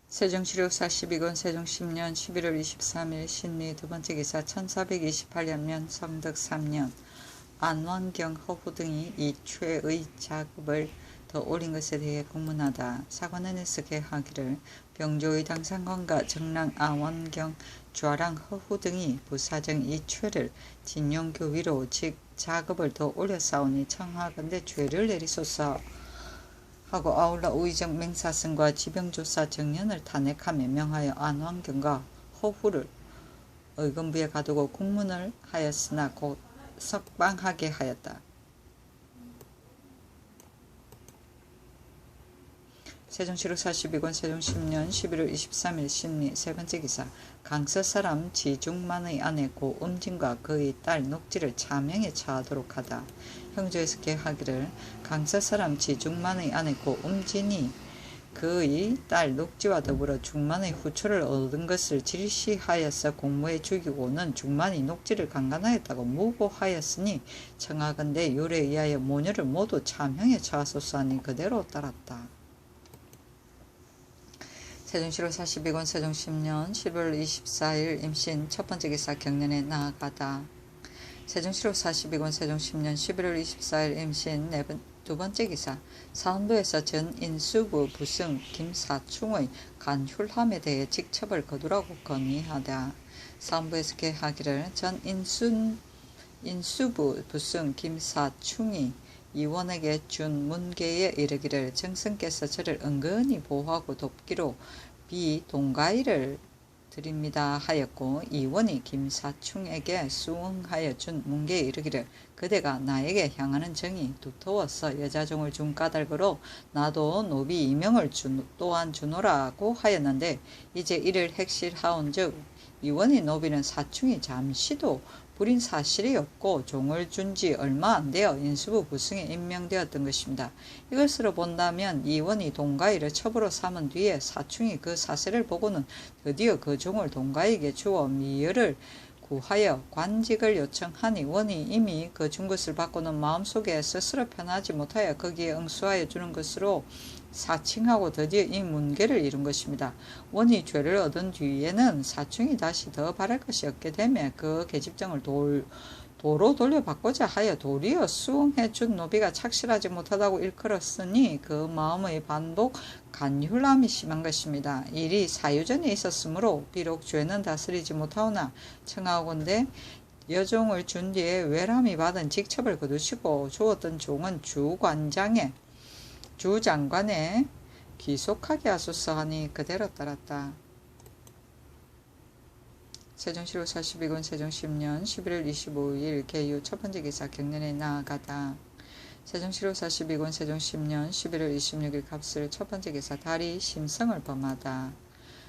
세종시력 42권 세종 10년 11월 23일 신리 두번째 기사 1428년면 성덕 3년 안원경 허후 등이 이 최의 작업을 더 올린 것에 대해 공문하다. 사관원에서 개하기를 병조의 당상관과 정랑 안원경 좌랑 허후 등이 부사정 이 최를 진용교위로 즉 작업을 더 올렸사오니 청하건대 죄를 내리소서 하고 아울러 우의적 맹사성과 지병조사 정연을 탄핵하며 명하여 안원경과 허후를 의금부에 가두고 공문을 하였으나 곧 석방하게 하였다. 세종시록 42권 세종 10년 11월 23일 신리 세번째 기사 강서사람 지중만의 아내 고 음진과 그의 딸 녹지를 차명에 처하도록 하다. 형조에서 계하기를 강서사람 지중만의 아내 고 음진이 그의 딸 녹지와 더불어 중만의 후초를 얻은 것을 질시하여서 공모해 죽이고는 중만이 녹지를 강간하였다고 무고하였으니 청하건대 율에 의하여 모녀를 모두 차명에 처하소서 하니 그대로 따랐다. 세종시록 42권 세종 10년 11월 24일 임신 첫번째 기사 경년에 나아가다. 세종시록 42권 세종 10년 11월 24일 임신 두번째 기사 사헌부에서 전인수부 부승 김사충의 간훌함에 대해 직첩을 거두라고 건의하다. 사헌부에서 계하기를 전인수부 부승 김사충이 이원에게 준 문계에 이르기를 정승께서 저를 은근히 보호하고 돕기로 비동가이를 드립니다 하였고 이원이 김사충에게 수응하여 준 문계에 이르기를 그대가 나에게 향하는 정이 두터워서 여자종을 준 까닭으로 나도 노비 이명을 또한 주노라고 하였는데 이제 이를 핵실하온즉 이원이 노비는 사충이 잠시도 부린 사실이 없고 종을 준 지 얼마 안 되어 인수부 부승에 임명되었던 것입니다. 이것으로 본다면 이원이 동가이를 첩으로 삼은 뒤에 사충이 그 사실을 보고는 드디어 그 종을 동가에게 주어 미열을 구하여 관직을 요청하니 원이 이미 그 준 것을 받고는 마음속에 스스로 편하지 못하여 거기에 응수하여 주는 것으로 사칭하고 드디어 이 문계를 이룬 것입니다. 원이 죄를 얻은 뒤에는 사충이 다시 더 바랄 것이 없게 되며 그 계집정을 도로 돌려받고자 하여 도리어 수응해 준 노비가 착실하지 못하다고 일컬었으니 그 마음의 반복 간휼함이 심한 것입니다. 일이 사유전에 있었으므로 비록 죄는 다스리지 못하오나 청하오건대 여종을 준 뒤에 외람이 받은 직첩을 거두시고 주었던 종은 주장관에 귀속하게 하소서 하니 그대로 따랐다. 세종시록 42권 세종 10년 11월 25일 개유 첫번째 기사 경년에 나아가다. 세종시록 42권 세종 10년 11월 26일 갑술 첫번째 기사 달이 심성을 범하다.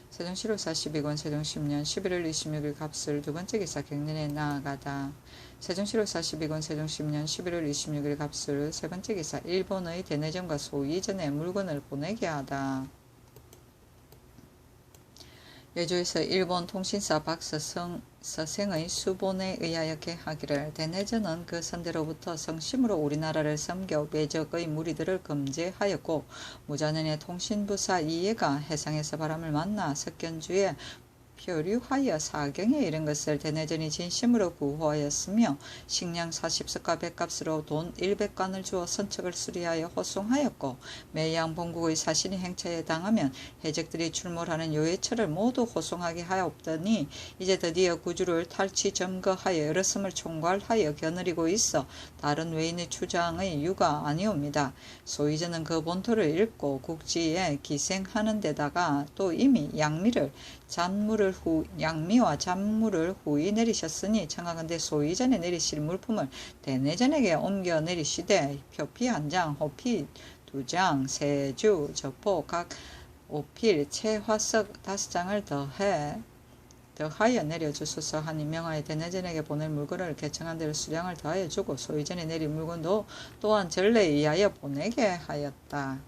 세종시록 42권 세종 10년 11월 26일 갑술 두번째 기사 경년에 나아가다. 세종시록 42권 세종 10년 11월 26일 갑술 세번째 기사 일본의 대내전과 소이전에 물건을 보내게 하다. 예조에서 일본 통신사 박서생의 수본에 의하여 계하기를 대내전은 그 선대로부터 성심으로 우리나라를 섬겨 외적의 무리들을 금제하였고 무자년에 통신부사 이해가 해상에서 바람을 만나 석견주에 표류하여 사경에 이른 것을 대내전이 진심으로 구호하였으며 식량 40석과 백값으로 돈 100관을 주어 선척을 수리하여 호송하였고 매양 본국의 사신이 행차에 당하면 해적들이 출몰하는 요해철을 모두 호송하게 하였더니 이제 드디어 구주를 탈취 점거하여 여러 섬을 총괄하여 겨누리고 있어 다른 외인의 추장의 유가 아니옵니다. 소이전은 그 본토를 잃고 국지에 기생하는 데다가 또 이미 양미와 잔물을 후이 내리셨으니 청하건대 소이전에 내리실 물품을 대내전에게 옮겨 내리시되 표피 한 장, 호피 2장, 세주, 저포 각 5필, 채화석 5장을 더하여 내려주소서 하니 명하여 대내전에게 보낼 물건을 개청한 대로 수량을 더하여 주고 소이전에 내릴 물건도 또한 전례에 의하여 보내게 하였다.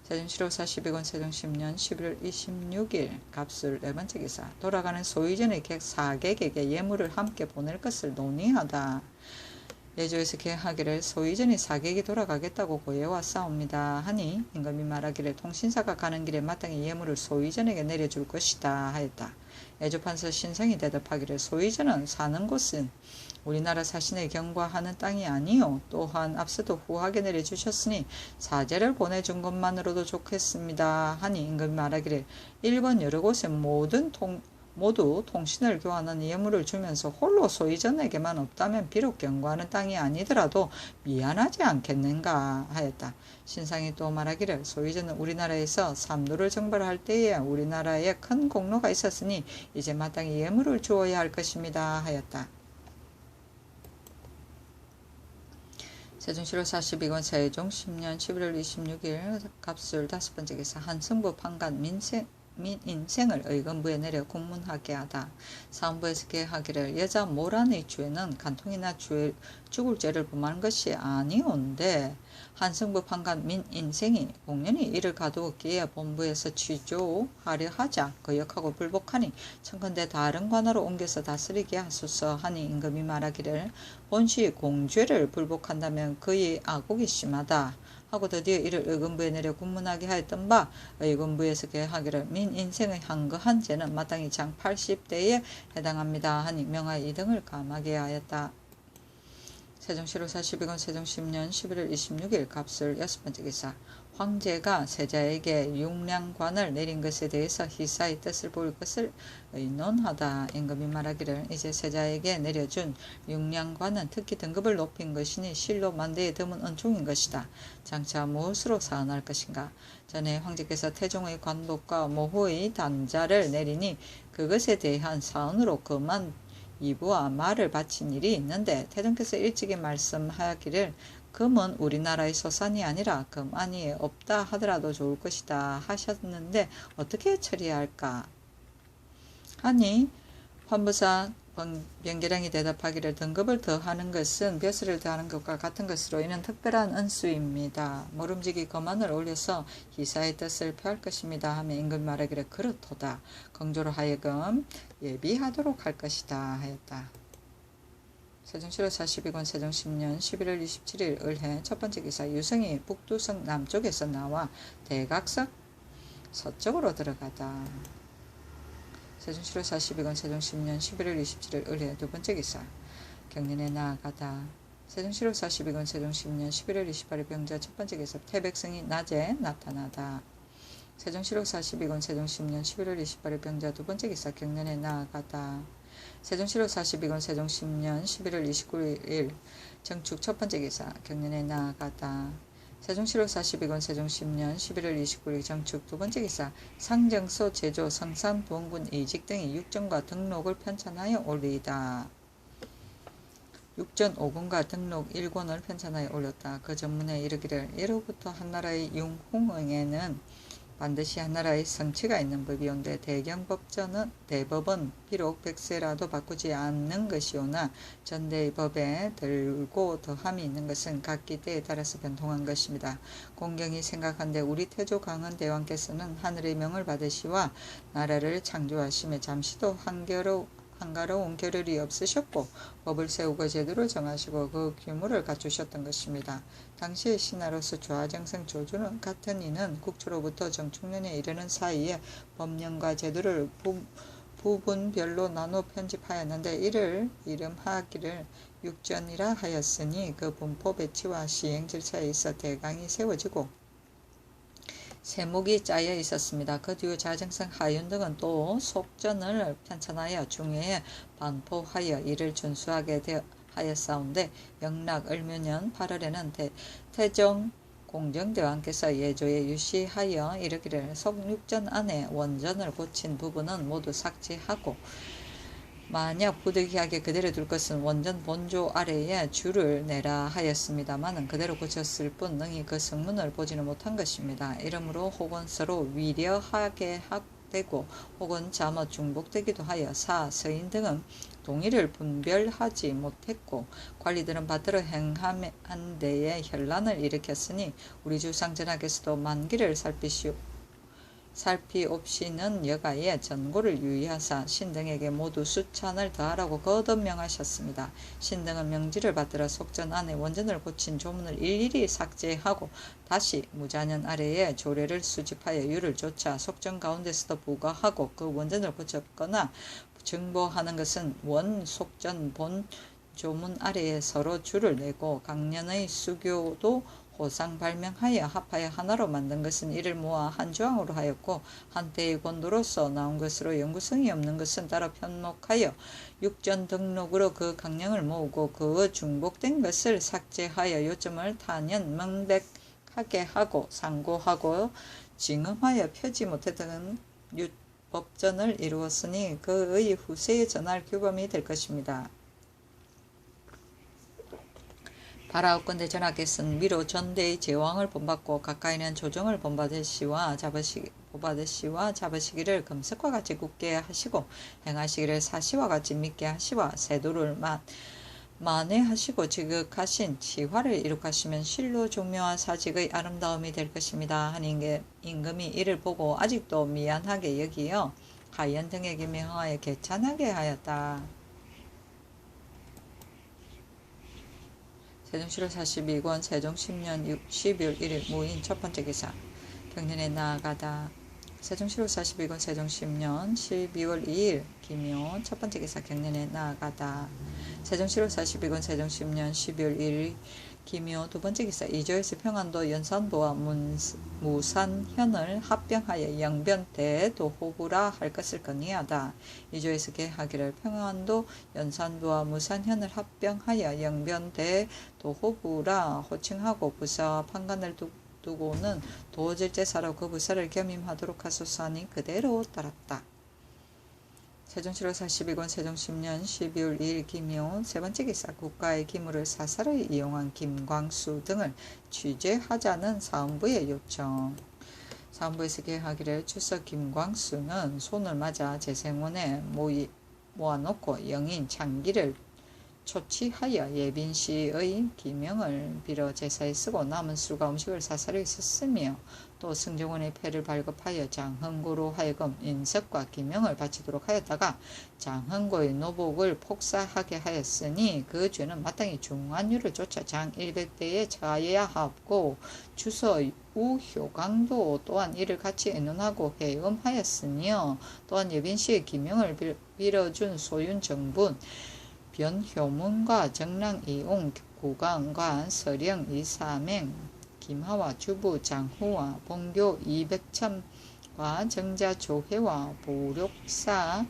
세종시록 42권 세종 10년 11월 26일 갑술 네번째 기사 돌아가는 소이전의 객 4객에게 예물을 함께 보낼 것을 논의하다. 예조에서 계하기를 소이전이 사객이 돌아가겠다고 고해왔사옵니다 하니 임금이 말하기를 통신사가 가는 길에 마땅히 예물을 소이전에게 내려줄 것이다 하였다. 예조판서 신성이 대답하기를 소이전은 사는 곳은 우리나라 사신의 경과하는 땅이 아니요 또한 앞서도 후하게 내려주셨으니 사제를 보내준 것만으로도 좋겠습니다 하니 임금이 말하기를 일본 여러 곳에 모두 통신을 교환한 예물을 주면서 홀로 소이전에게만 없다면 비록 경과하는 땅이 아니더라도 미안하지 않겠는가 하였다. 신상이 또 말하기를 소이전은 우리나라에서 삼루를 정벌할 때에 우리나라에 큰 공로가 있었으니 이제 마땅히 예물을 주어야 할 것입니다 하였다. 세종시로 42권 세종 10년 11월 26일 갑술 5번째 기사 한승부 판관 민인생을 의금부에 내려 공문하게 하다. 사헌부에서 계하기를 여자 모란의 죄는 간통이나 죽을 죄를 범하는 것이 아니온데 한승부 판관 민인생이 공연히 이를 가두었기에 본부에서 취조하려 하자 거역하고 불복하니 청컨대 다른 관하로 옮겨서 다스리게 하소서 하니 임금이 말하기를 본시 공죄를 불복한다면 그의 악옥이 심하다 하고 드디어 이를 의금부에 내려 군문하게 하였던 바 의금부에서 계하기를 민인생의 한거한 죄는 마땅히 장 80대에 해당합니다 하니 명하여 이등을 감하게 하였다. 세종시로 42권 세종 10년 11월 26일 갑술 6번째 기사 황제가 세자에게 융량관을 내린 것에 대해서 희사의 뜻을 보일 것을 의논하다. 임금이 말하기를 이제 세자에게 내려준 융량관은 특히 등급을 높인 것이니 실로 만대에 드문 은총인 것이다. 장차 무엇으로 사언할 것인가. 전에 황제께서 태종의 관복과 모후의 단자를 내리니 그것에 대한 사언으로 그만 이부와 말을 바친 일이 있는데 태종께서 일찍이 말씀하기를 금은 우리나라의 소산이 아니라 금 안위에 없다 하더라도 좋을 것이다 하셨는데 어떻게 처리할까 하니 환부사 변계량이 대답하기를 등급을 더하는 것은 벼슬을 더하는 것과 같은 것으로 이는 특별한 은수입니다. 모름지기 거만을 올려서 희사의 뜻을 표할 것입니다 하며 임금이 말하기를 그렇도다. 공조로 하여금 예비하도록 할 것이다 하였다. 세종시로 42권 세종 10년 11월 27일 을해 첫번째 기사 유성이 북두성 남쪽에서 나와 대각석 서쪽으로 들어가다. 세종시로 42권 세종 10년 11월 27일 을해 두번째 기사 경년에 나아가다. 세종시로 42권 세종 10년 11월 28일 병자 첫번째 기사 태백성이 낮에 나타나다. 세종시로 42권 세종 10년 11월 28일 병자 두번째 기사 경년에 나아가다. 세종시로 42권 세종 10년 11월 29일 정축 첫번째 기사 경년에 나아가다. 세종시로 42권 세종 10년 11월 29일 정축 두번째 기사 상정소 제조 성산 부원군 이직 등이 육전과 등록을 편찬하여 올리다. 육전 5권과 등록 1권을 편찬하여 올렸다. 그 전문에 이르기를 예로부터 한나라의 융홍응에는 반드시 한나라의 성취가 있는 법이온데 대법은 비록 백세라도 바꾸지 않는 것이오나 전대의 법에 들고 더함이 있는 것은 각기 때에 따라서 변통한 것입니다. 공경이 생각한데 우리 태조 강은 대왕께서는 하늘의 명을 받으시와 나라를 창조하시며 잠시도 한가로운 겨를이 없으셨고 법을 세우고 제도를 정하시고 그 규모를 갖추셨던 것입니다. 당시의 신하로서 좌정성 조주는 같은 이는 국초로부터 정축년에 이르는 사이에 법령과 제도를 부분별로 나눠 편집하였는데 이를 이름하기를 육전이라 하였으니 그 분포 배치와 시행 절차에 있어 대강이 세워지고 세목이 짜여 있었습니다. 그 뒤에 자정성 하윤 등은 또 속전을 편찬하여 중회에 반포하여 이를 준수하게 하였사온데 영락 을묘년 8월에는 태종 공정대왕께서 예조에 유시하여 이르기를 속육전 안에 원전을 고친 부분은 모두 삭제하고 만약 부득이하게 그대로 둘 것은 원전 본조 아래에 줄을 내라 하였습니다마는 그대로 고쳤을 뿐 능히 그 성문을 보지는 못한 것입니다. 이러므로 혹은 서로 위려하게 되고 혹은 잘못 중복되기도 하여 서인 등은 동의를 분별하지 못했고 관리들은 받들어 행한 데에 현란을 일으켰으니 우리 주상 전하께서도 만기를 살피옵시는 여가에 전고를 유의하사 신등에게 모두 수찬을 더하라고 거듭 명하셨습니다. 신등은 명지를 받들어 속전 안에 원전을 고친 조문을 일일이 삭제하고 다시 무자년 아래에 조례를 수집하여 유를 쫓아 속전 가운데서도 부과하고 그 원전을 고쳤거나 증보하는 것은 원 속전 본 조문 아래에 서로 줄을 내고 강년의 수교도 호상 발명하여 합하여 하나로 만든 것은 이를 모아 한 조항으로 하였고 한때의 권도로서 나온 것으로 연구성이 없는 것은 따로 편목하여 육전 등록으로 그 강령을 모으고 그 중복된 것을 삭제하여 요점을 타년 명백하게 하고 상고하고 징음하여 펴지 못했던 법전을 이루었으니 그의 후세에 전할 규범이 될 것입니다. 바라옵건대 전하께서는 미로 전대의 제왕을 본받고 가까이는 조정을 본받으시와 잡으시기를 금석과 같이 굳게 하시고 행하시기를 사시와 같이 믿게 하시와 세도를 만회하시고 지극하신 치화를 이룩하시면 실로 종묘와 사직의 아름다움이 될 것입니다. 한 임금이 이를 보고 아직도 미안하게 여기어 하연 등에게 명하여 개찬하게 하였다. 세종실록 42권 세종 10년 12월 1일 무인 첫번째 기사 경년에 나아가다. 세종실록 42권 세종 10년 12월 2일 기묘 첫번째 기사 경년에 나아가다. 세종실록 42권 세종 10년 12월 1일 기묘 두번째 기사 이조에서 평안도 연산도와 무산현을 합병하여 영변대도호부라 할 것을 건의하다. 이조에서 계하기를 평안도 연산도와 무산현을 합병하여 영변대도호부라 호칭하고 부사와 판관을 두고는 도질제사로 그 부사를 겸임하도록 하소서 하니 그대로 따랐다. 세종실록 42권 세종 10년 12월 2일 기묘 세번째 기사 국가의 기물을 사사를 이용한 김광수 등을 취재하자는 사헌부의 요청. 사헌부에서 계하기를 추석 김광수는 손을 맞아 재생원에 모아놓고 영인 장기를 초치하여 예빈씨의 기명을 빌어 제사에 쓰고 남은 술과 음식을 사사를 썼으며 또 승정원의 패를 발급하여 장흥고로 하여금 인석과 기명을 바치도록 하였다가 장흥고의 노복을 폭사하게 하였으니 그 죄는 마땅히 중환율을 쫓아 장 100대에 처하여야 하옵고 주서 우효강도 또한 이를 같이 의논하고 해음하였으며 또한 예빈씨의 기명을 빌어준 소윤정분 변효문과 정랑이옹 구강관 서령 이사맹 김하와 주부 장후와 봉교 이백첨과 정자조회와 보력사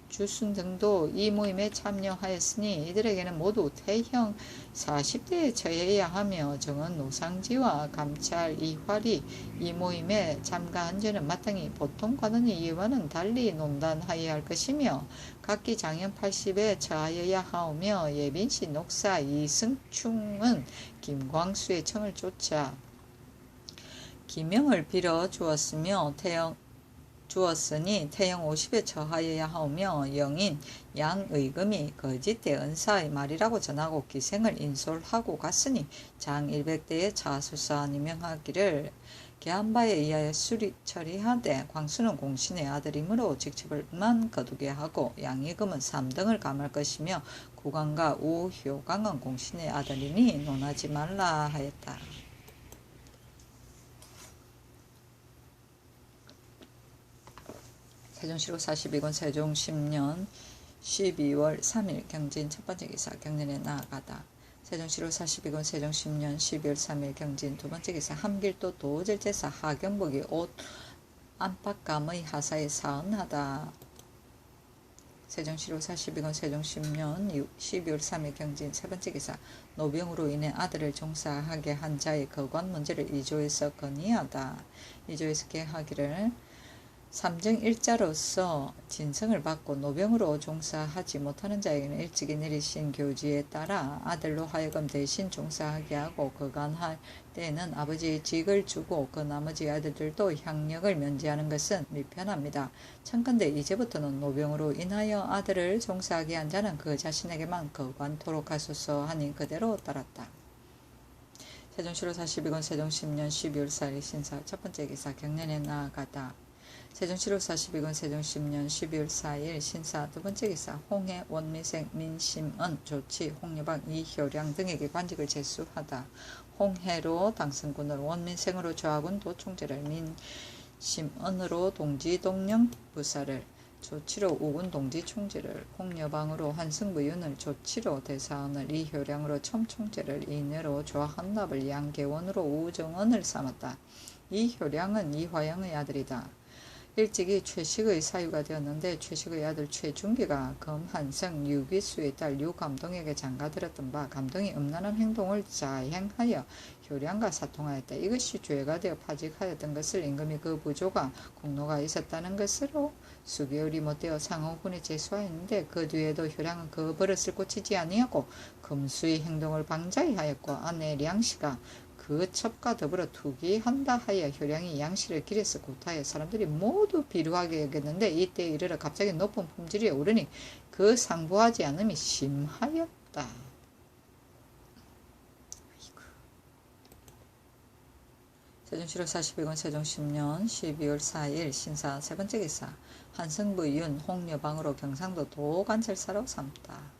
주순 등도 이 모임에 참여하였으니 이들에게는 모두 태형 40대에 처해야 하며 정은 노상지와 감찰 이활이 이 모임에 참가한 죄는 마땅히 보통 관원의 이와는 달리 논단하여야 할 것이며 각기 장형 80에 처하여야 하오며 예빈시 녹사 이승충은 김광수의 청을 쫓아 기명을 빌어 주었으니 태영 50에 처하여야 하오며 영인 양의금이 거짓대 은사의 말이라고 전하고 기생을 인솔하고 갔으니 장 100대에 자수사하니 명하기를 계한 바에 의하여 처리하되 광수는 공신의 아들이므로 직책을만 거두게 하고 양의금은 3등을 감할 것이며 구강과 우효강은 공신의 아들이니 논하지 말라 하였다. 세종실록 42권 세종 10년 12월 3일 경진 첫번째 기사 경년에 나아가다. 세종실록 42권 세종 10년 12월 3일 경진 두번째 기사 함길도 도질제사 하경복이 옷 안팎감의 하사에 사언하다. 세종실록 42권 세종 10년 12월 3일 경진 세번째 기사 노병으로 인해 아들을 종사하게 한 자의 거관 문제를 이조에서 건의하다. 이조에서 계하기를 삼정일자로서 진성을 받고 노병으로 종사하지 못하는 자에게는 일찍이 내리신 교지에 따라 아들로 하여금 대신 종사하게 하고 거간할 때에는 아버지의 직을 주고 그 나머지 아들들도 향력을 면제하는 것은 미편합니다. 청컨대 이제부터는 노병으로 인하여 아들을 종사하게 한 자는 그 자신에게만 거관토록 하소서 하니 그대로 따랐다. 세종실록 42권 세종 10년 12월 4일 신사 첫번째 기사 경년에 나아가다. 세종 7월 42권 세종 10년 12월 4일 신사 두 번째 기사 홍해 원미생 민심은 조치 홍여방 이효량 등에게 관직을 제수하다. 홍해로 당선군을 원민생으로 조하군 도총재를 민심은으로 동지동령 부사를 조치로 우군 동지총재를 홍여방으로 한승부윤을 조치로 대사원을 이효량으로 첨총재를 이내로 조한납을 양계원으로 우정원을 삼았다. 이효량은 이화영의 아들이다. 일찍이 최식의 사유가 되었는데 최식의 아들 최중기가 검한성 유비수의 딸 유감동에게 장가들었던 바 감동이 음란한 행동을 자행하여 효량과 사통하였다. 이것이 죄가 되어 파직하였던 것을 임금이 그 부조가 공로가 있었다는 것으로 수개월이 못되어 상호군에 제수하였는데 그 뒤에도 효량은 그 버릇을 고치지 아니하고 금수의 행동을 방자하였고 아내 량씨가 그 첩과 더불어 투기한다 하여 효량이 양씨를 길에서 고타하여 사람들이 모두 비루하게 여겼는데 이때에 이르러 갑자기 높은 품질에 오르니 그 상부하지 않음이 심하였다. 세종 7월 42권 세종 10년 12월 4일 신사 세 번째 기사 한승부 윤 홍여방으로 경상도 도관찰사로 삼다.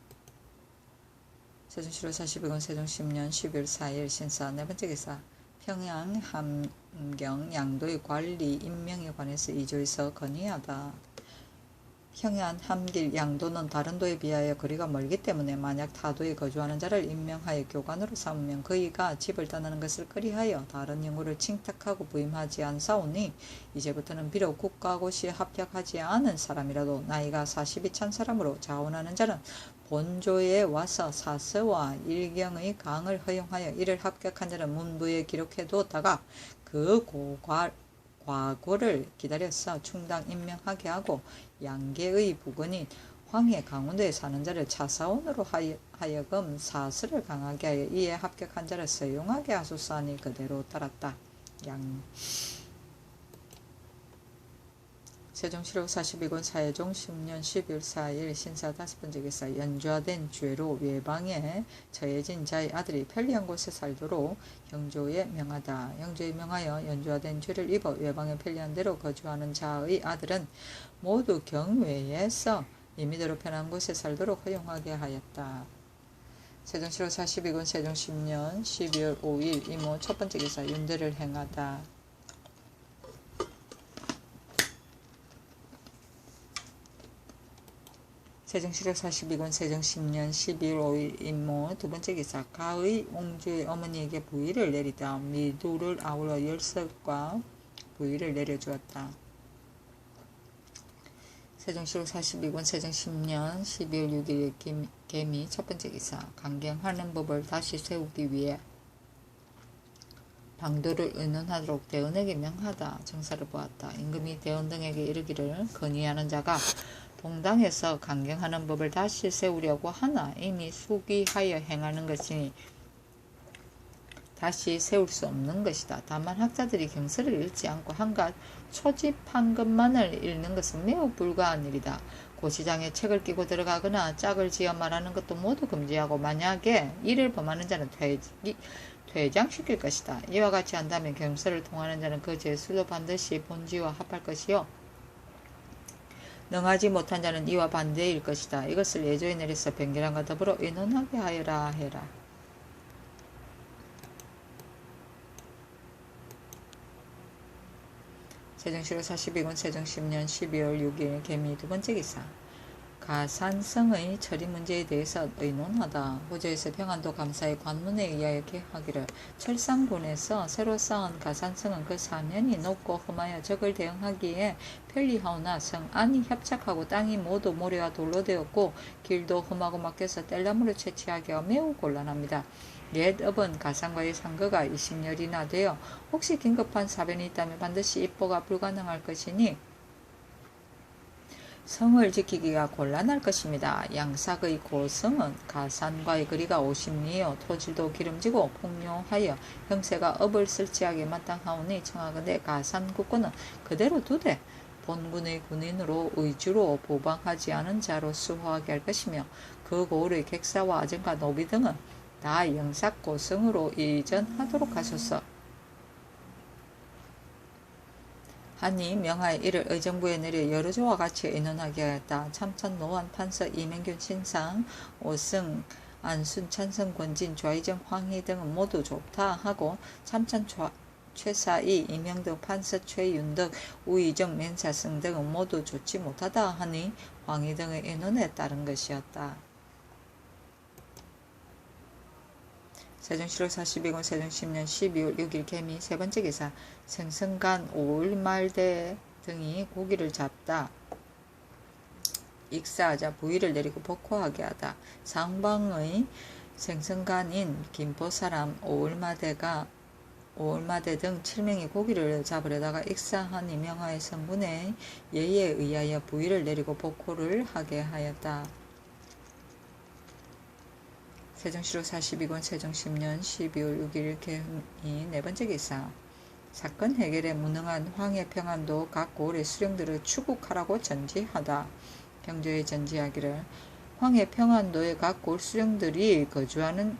세종 7월 42권 세종 10년 12월 4일 신사 네 번째 기사 평양 함경 양도의 관리 임명에 관해서 이조에서 건의하다. 평양 함길 양도는 다른 도에 비하여 거리가 멀기 때문에 만약 타도에 거주하는 자를 임명하여 교관으로 삼으면 그이가 집을 떠나는 것을 꺼리하여 다른 영구를 칭탁하고 부임하지 않사오니 이제부터는 비록 국가고시에 합격하지 않은 사람이라도 나이가 40이 찬 사람으로 자원하는 자는 본조에 와서 사서와 일경의 강을 허용하여 이를 합격한 자는 문부에 기록해 두었다가 그 과고를 기다려서 충당 임명하게 하고 양계의 부근인 황해 강원도에 사는 자를 차사원으로 하여금 사서를 강하게 하여 이에 합격한 자를 서용하게 하소서 하니 그대로 따랐다. 세종 7월 42권 사회종 10년 12월 4일 신사 다섯 번째 기사 연좌된 죄로 외방에 처해진 자의 아들이 편리한 곳에 살도록 형조에 명하다. 형조에 명하여 연좌된 죄를 입어 외방에 편리한 데로 거주하는 자의 아들은 모두 경외에서 임의대로 편한 곳에 살도록 허용하게 하였다. 세종 7월 42권 세종 10년 12월 5일 이모 첫 번째 기사 윤대를 행하다. 세종 7월 42권 세종 10년 12월 5일 임모 두 번째 기사 가의 옹주의 어머니에게 부의를 내리다. 미두를 아울러 열석과 부의를 내려주었다. 세종 7월 42권 세종 10년 12월 6일 개미 첫 번째 기사 강경하는 법을 다시 세우기 위해 방도를 의논하도록 대원에게 명하다. 정사를 보았다. 임금이 대원 등에게 이르기를 건의하는 자가 동당에서 강경하는 법을 다시 세우려고 하나 이미 수기하여 행하는 것이니 다시 세울 수 없는 것이다. 다만 학자들이 경서를 읽지 않고 한갓 초집한 것만을 읽는 것은 매우 불가한 일이다. 고시장에 책을 끼고 들어가거나 짝을 지어 말하는 것도 모두 금지하고 만약에 이를 범하는 자는 퇴장시킬 것이다. 이와 같이 한다면 경서를 통하는 자는 그 제술로 반드시 본지와 합할 것이요 능하지 못한 자는 이와 반대일 것이다. 이것을 예조에 내려서 변결함과 더불어 의논하게 하여라 해라. 세종 7월 42권 세종 10년 12월 6일 개미 두 번째 기사 가산성의 처리 문제에 대해서 의논하다. 호조에서 평안도 감사의 관문에 의하여 계하기를 철상군에서 새로 쌓은 가산성은 그 사면이 높고 험하여 적을 대응하기에 편리하오나 성 안이 협착하고 땅이 모두 모래와 돌로 되었고 길도 험하고 막혀서 뗄나무를 채취하기가 매우 곤란합니다. 옛 업은 가산과의 상거가 20년이나 되어 혹시 긴급한 사변이 있다면 반드시 입보가 불가능할 것이니 성을 지키기가 곤란할 것입니다. 양삭의 고성은 가산과의 거리가 50리여 토질도 기름지고 폭료하여 형세가 업을 설치하기에 마땅하오니 청하건대 가산 국권은 그대로 두되 본군의 군인으로 의주로 보방하지 않은 자로 수호하게 할 것이며 그 고을의 객사와 아정과 노비 등은 다 영삭 고성으로 이전하도록 하소서. 하니 명하에 이를 의정부에 내려 여러 조와 같이 의논하게 하였다. 참천 노원 판서 이명균 신상 오승 안순 찬성 권진 좌의정 황희 등은 모두 좋다 하고 참천 최사이 이명등 판서 최윤덕 우의정 맨사승 등은 모두 좋지 못하다 하니 황희 등의 의논에 따른 것이었다. 세종시록 42권 세종 10년 12월 6일 개미 세 번째 기사 생선간 5일 말대 등이 고기를 잡다. 익사하자 부위를 내리고 복호하게 하다. 상방의 생선간인 김포사람 5월마대 등 7명이 고기를 잡으려다가 익사한 이명하의 성군의 예의에 의하여 부위를 내리고 복호를 하게 하였다. 세종시록 42권 세종 10년 12월 6일 개미 네 번째 기사 사건 해결에 무능한 황해평안도 각 고을의 수령들을 추국하라고 전지하다. 경조에 전지하기를 황해평안도의 각 고을 수령들이 거주하는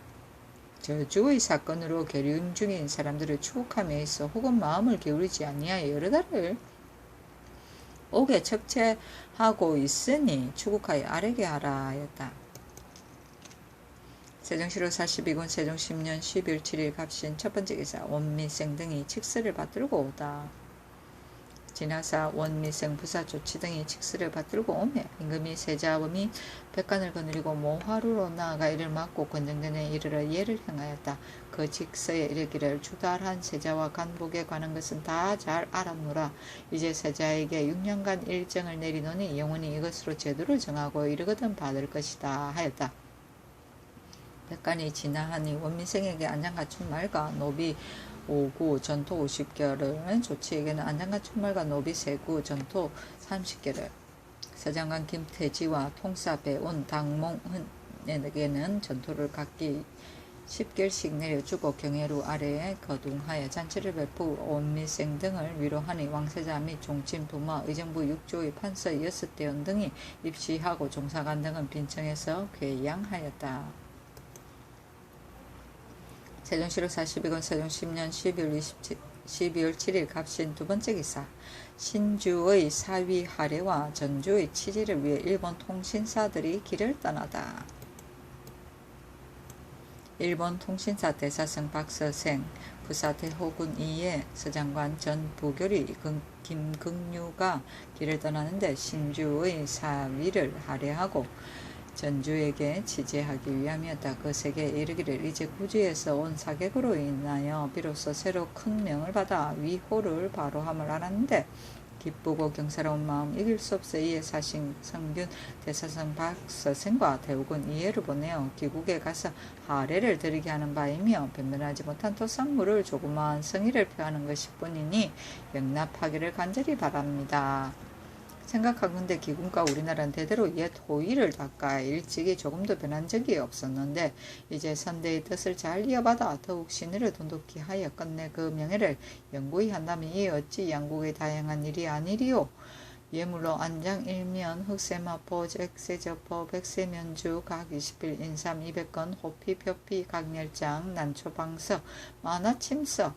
저주의 사건으로 계류 중인 사람들을 추국함에 있어 혹은 마음을 기울이지 아니하여 여러 달을 옥에 척체하고 있으니 추국하여 아뢰게 하라 하였다. 세종시록 42권 세종 10년 12월 7일 갑신 첫 번째 기사 원미생 등이 칙스를 받들고 오다. 진하사 원미생 부사 조치 등이 칙스를 받들고 오매 임금이 세자범이 백관을 거느리고 모하루로 나아가 이를 막고 권정전에 이르러 예를 행하였다. 그 직서에 이르기를 주달한 세자와 간복에 관한 것은 다 잘 알았노라. 이제 세자에게 6년간 일정을 내리노니 영원히 이것으로 제도를 정하고 이르거든 받을 것이다 하였다. 백관이 진하하니 원미생에게 안장갖춘 말과 노비 5구 전토 50개를 조치에게는 안장갖춘 말과 노비 3구 전토 30개를 서장관 김태지와 통사 배운 당몽은에게는 전토를 각기 10개씩 내려주고 경혜루 아래에 거둥하여 잔치를 베푸고 원미생 등을 위로하니 왕세자 및 종친 부마 의정부 6조의 판서 6대원 등이 입시하고 종사관 등은 빈청에서 궤양하였다. 세종시록 42권 세종 10년 12월 7일 갑신 두 번째 기사 신주의 사위 하례와 전주의 치리를 위해 일본 통신사들이 길을 떠나다. 일본 통신사 대사성 박서생, 부사 대호군 이에 서장관 전 부교리 김긍류가 길을 떠나는데 신주의 사위를 할애하고 전주에게 지지하기 위함이었다. 그 세계에 이르기를 이제 구주에서 온 사객으로 인하여 비로소 새로 큰 명을 받아 위호를 바로함을 알았는데 기쁘고 경사로운 마음 이길 수 없어 이에 사신 성균 대사성 박서생과 대우군 이해를 보내어 기국에 가서 하례를 드리게 하는 바이며 변변하지 못한 토상물을 조그마한 성의를 표하는 것일 뿐이니 용납하기를 간절히 바랍니다. 생각하건대 기군과 우리나라는 대대로 옛 호의를 닦아 일찍이 조금도 변한 적이 없었는데 이제 선대의 뜻을 잘 이어받아 더욱 신의를 돈독히 하여 끝내 그 명예를 영구히 한다면 이 어찌 양국의 다양한 일이 아니리요. 예물로 안장 일면 흑세마포 잭세저포 백세면주 각 20필 인삼 200건 호피 표피 각열장 난초방서 만화침서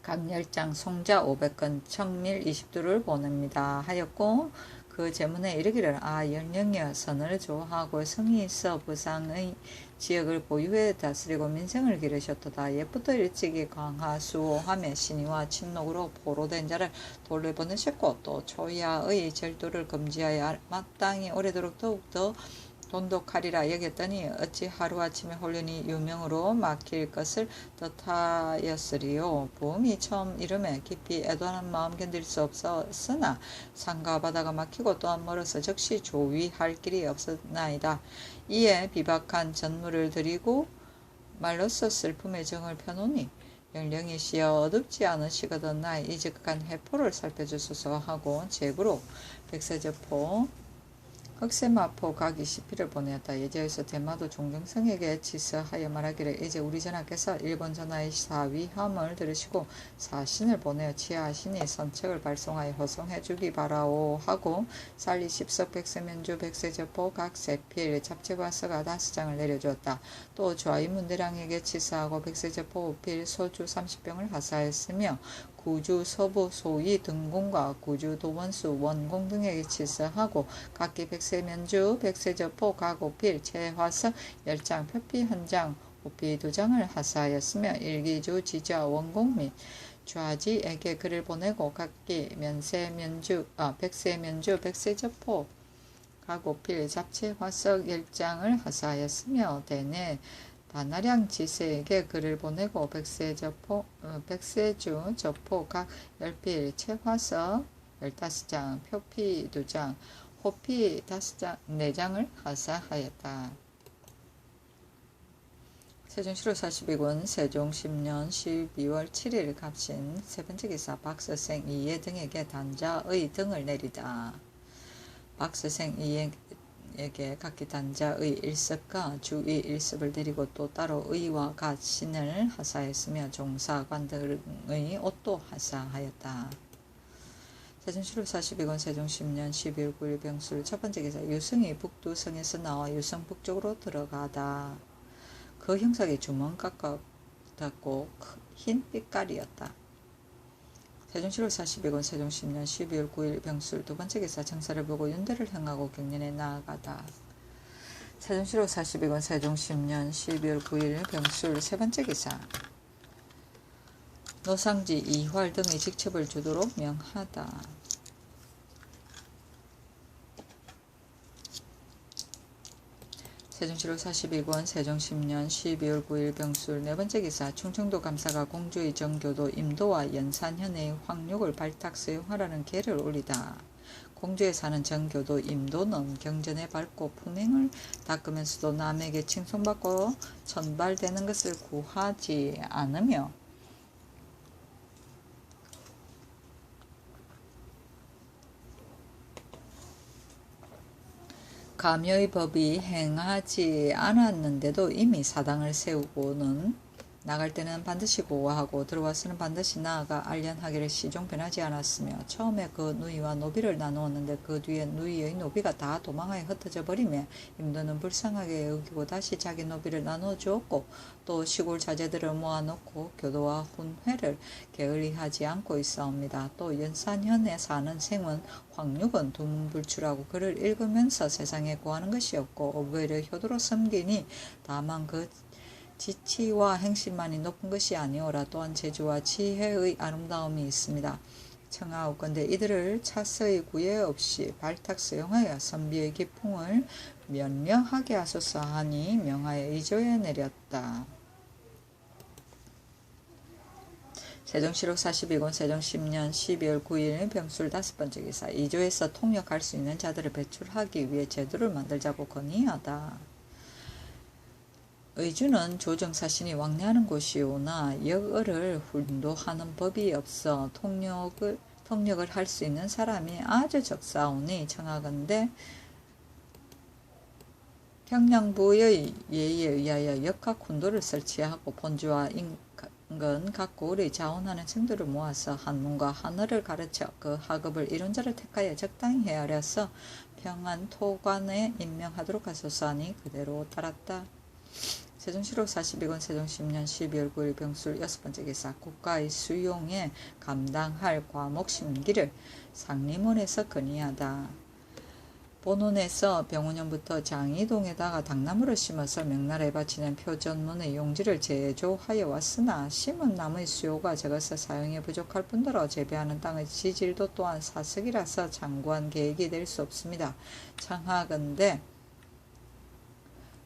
각열장 송자 500건 청밀 20두를 보냅니다 하였고 그 제문에 이르기를 연령여 선을 조하고 성이 있어 부상의 지역을 보유해 다스리고 민생을 기르셨도다. 옛부터 일찍이 강하수호함에 신의와 친록으로 포로된 자를 돌려보내셨고 또 초야의 절도를 금지하여 마땅히 오래도록 더욱더 돈독하리라 여겼더니 어찌 하루아침에 홀륜이 유명으로 막힐 것을 뜻하였으리요. 부음이 처음 이름에 깊이 애도하는 마음 견딜 수 없었으나 산과 바다가 막히고 또한 멀어서 즉시 조위할 길이 없었나이다. 이에 비박한 전물을 드리고 말로써 슬픔의 정을 펴노니 영령이시여 어둡지 않으시거든 나의 이직한 해포를 살펴주소서 하고 제구로 백세저포 흑세마포 각 20필을 보내었다. 예제에서 대마도 종경성에게 지서하여 말하기를 이제 우리 전하께서 일본 전하의 사위함을 들으시고 사신을 보내어 치하하시니 선책을 발송하여 호송해 주기 바라오 하고 살리 10석 백세면주 백세저포 각 3필 잡채과서가 5장을 내려주었다. 또 좌이문대랑에게 치서하고 백세저포 5필 소주 30병을 하사했으며 구주, 서부, 소위 등공과 구주, 도원수, 원공 등에게 치서하고 각기 백세면주, 백세저포, 가고필, 채화석, 열장, 표피 한 장, 호피 2장을 하사하였으며 일기주, 지좌, 원공 및 좌지에게 글을 보내고 각기 백세면주, 백세저포, 가고필, 잡채, 화석, 10장을 하사하였으며 대내 반나량 지세에게 글을 보내고 백세주, 저포, 각 열필, 채화석 15장, 표피 2장, 호피 4장을 하사하였다. 세종시로 42군 세종 10년 12월 7일 갑신 세 번째 기사 박서생 이해 등에게 단자의 등을 내리다. 박서생 이해에게 각기 단자의 일섭과 주의 일섭을 내리고 또 따로 의와 갓 신을 하사했으며 종사관 등의 옷도 하사하였다. 세종시로 42군 세종 10년 12월 9일 병술 첫 번째 기사 유승이 북두성에서 나와 유성 북쪽으로 들어가다. 그 형상이 주먹 같고 흰 빛깔이었다. 세종시로 42군 세종 10년 12월 9일 병술 두 번째 기사 정사를 보고 윤대를 행하고 경련에 나아가다. 세종시로 42군 세종 10년 12월 9일 병술 세 번째 기사 노상지, 이활 등의 직첩을 주도록 명하다. 세종시로 42권 세종 10년 12월 9일 병술 네 번째 기사 충청도 감사가 공주의 정교도 임도와 연산현의 황육을 발탁 수용하라는 계를 올리다. 공주에 사는 정교도 임도는 경전에 밝고 품행을 닦으면서도 남에게 칭송받고 천발되는 것을 구하지 않으며 감여의 법이 행하지 않았는데도 이미 사당을 세우고는 나갈 때는 반드시 보호하고 들어와서는 반드시 나아가 알련하기를 시종 변하지 않았으며 처음에 그 누이와 노비를 나누었는데 그 뒤에 누이의 노비가 다 도망하여 흩어져 버리며 임도는 불쌍하게 여기고 다시 자기 노비를 나누어 주었고 또 시골 자제들을 모아놓고 교도와 훈회를 게을리하지 않고 있사옵니다. 또 연산현에 사는 생은 황육은 두문불출하고 글을 읽으면서 세상에 구하는 것이 없고 오히려 효도로 섬기니 다만 그 지치와 행실만이 높은 것이 아니오라. 또한 재주와 지혜의 아름다움이 있습니다. 청하옵건대 이들을 차서의 구애 없이 발탁 수용하여 선비의 기풍을 면명하게 하소서 하니 명하여 이조에 내렸다. 세종시록 42권 세종 10년 12월 9일 병술 다섯 번째 기사 이조에서 통역할 수 있는 자들을 배출하기 위해 제도를 만들자고 건의하다. 의주는 조정사신이 왕래하는 곳이오나 역어를 훈도하는 법이 없어 통역을 할 수 있는 사람이 아주 적사오니 청하건대 평양부의 예의에 의하여 역학 훈도를 설치하고 본주와 인근 각고의 자원하는 청도를 모아서 한문과 한어를 가르쳐 그 학업을 이룬 자를 택하여 적당히 헤아려서 평안 토관에 임명하도록 하소서 하니 그대로 따랐다. 세종시록 42권 세종 10년 12월 9일 병술 여섯 번째 기사 국가의 수용에 감당할 과목 심기를 상림원에서 건의하다. 본원에서 병원년부터 장이동에다가 당나무를 심어서 명나라에 바치는 표전문의 용지를 제조하여 왔으나 심은 나무의 수요가 적어서 사용에 부족할 뿐더러 재배하는 땅의 지질도 또한 사석이라서 장구한 계획이 될 수 없습니다. 청하건대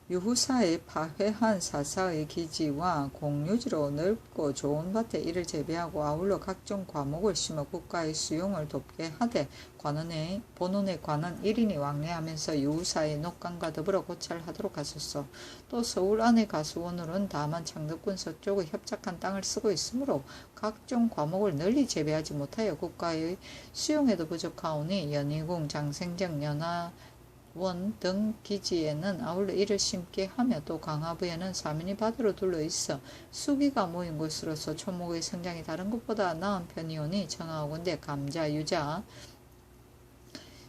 유후사의 파회한 사사의 기지와 공유지로 넓고 좋은 밭에 이를 재배하고 아울러 각종 과목을 심어 국가의 수용을 돕게 하되 본원의 관은 1인이 왕래하면서 유후사의 녹강과 더불어 고찰하도록 하소서. 또 서울 안의 가수원으로는 다만 창덕군 서쪽의 협착한 땅을 쓰고 있으므로 각종 과목을 널리 재배하지 못하여 국가의 수용에도 부족하오니 연희궁, 장생정, 연하원 등 기지에는 아울러 이를 심게 하며 또 강화부에는 사면이 바다로 둘러 있어 수기가 모인 곳으로서 초목의 성장이 다른 곳보다 나은 편이오니 청하오건대 감자, 유자,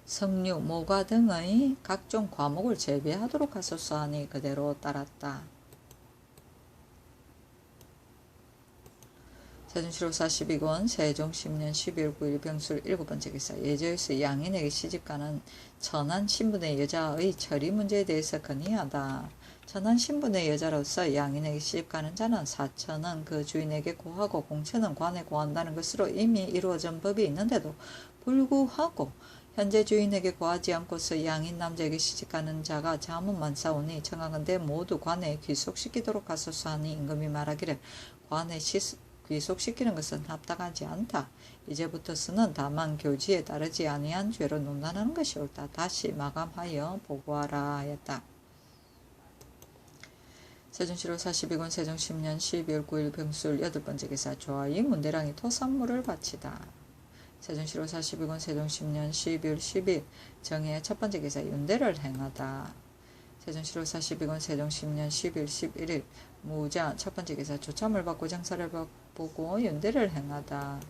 석류, 모과 등의 각종 과목을 재배하도록 하소서 하니 그대로 따랐다. 세종시로 42권 세종 10년 12월 9일 병술 7번째 기사. 예조에서 양인에게 시집가는 천한 신분의 여자의 처리 문제에 대해서 건의하다. 천한 신분의 여자로서 양인에게 시집가는 자는 사천은 그 주인에게 고하고 공천은 관에 고한다는 것으로 이미 이루어진 법이 있는데도 불구하고 현재 주인에게 고하지 않고서 양인 남자에게 시집가는 자가 자문만 싸우니 청하건대 모두 관에 귀속시키도록 하소서 하니 임금이 말하기를 관에 귀속시키는 것은 합당하지 않다. 이제부터서는 다만 교지에 따르지 아니한 죄로 논란하는 것이 옳다. 다시 마감하여 보고하라 하였다. 세종시로 42권 세종 10년 12월 9일 병술 8번째 기사. 조하이 문대랑이 토산물을 바치다. 세종시로 42권 세종 10년 12월 10일 정의 첫번째 기사. 윤대를 행하다. 세종시로 42권 세종 10년 12월 11일 무자 첫번째 기사. 조참을 받고 장사를 보고 윤대를 행하다.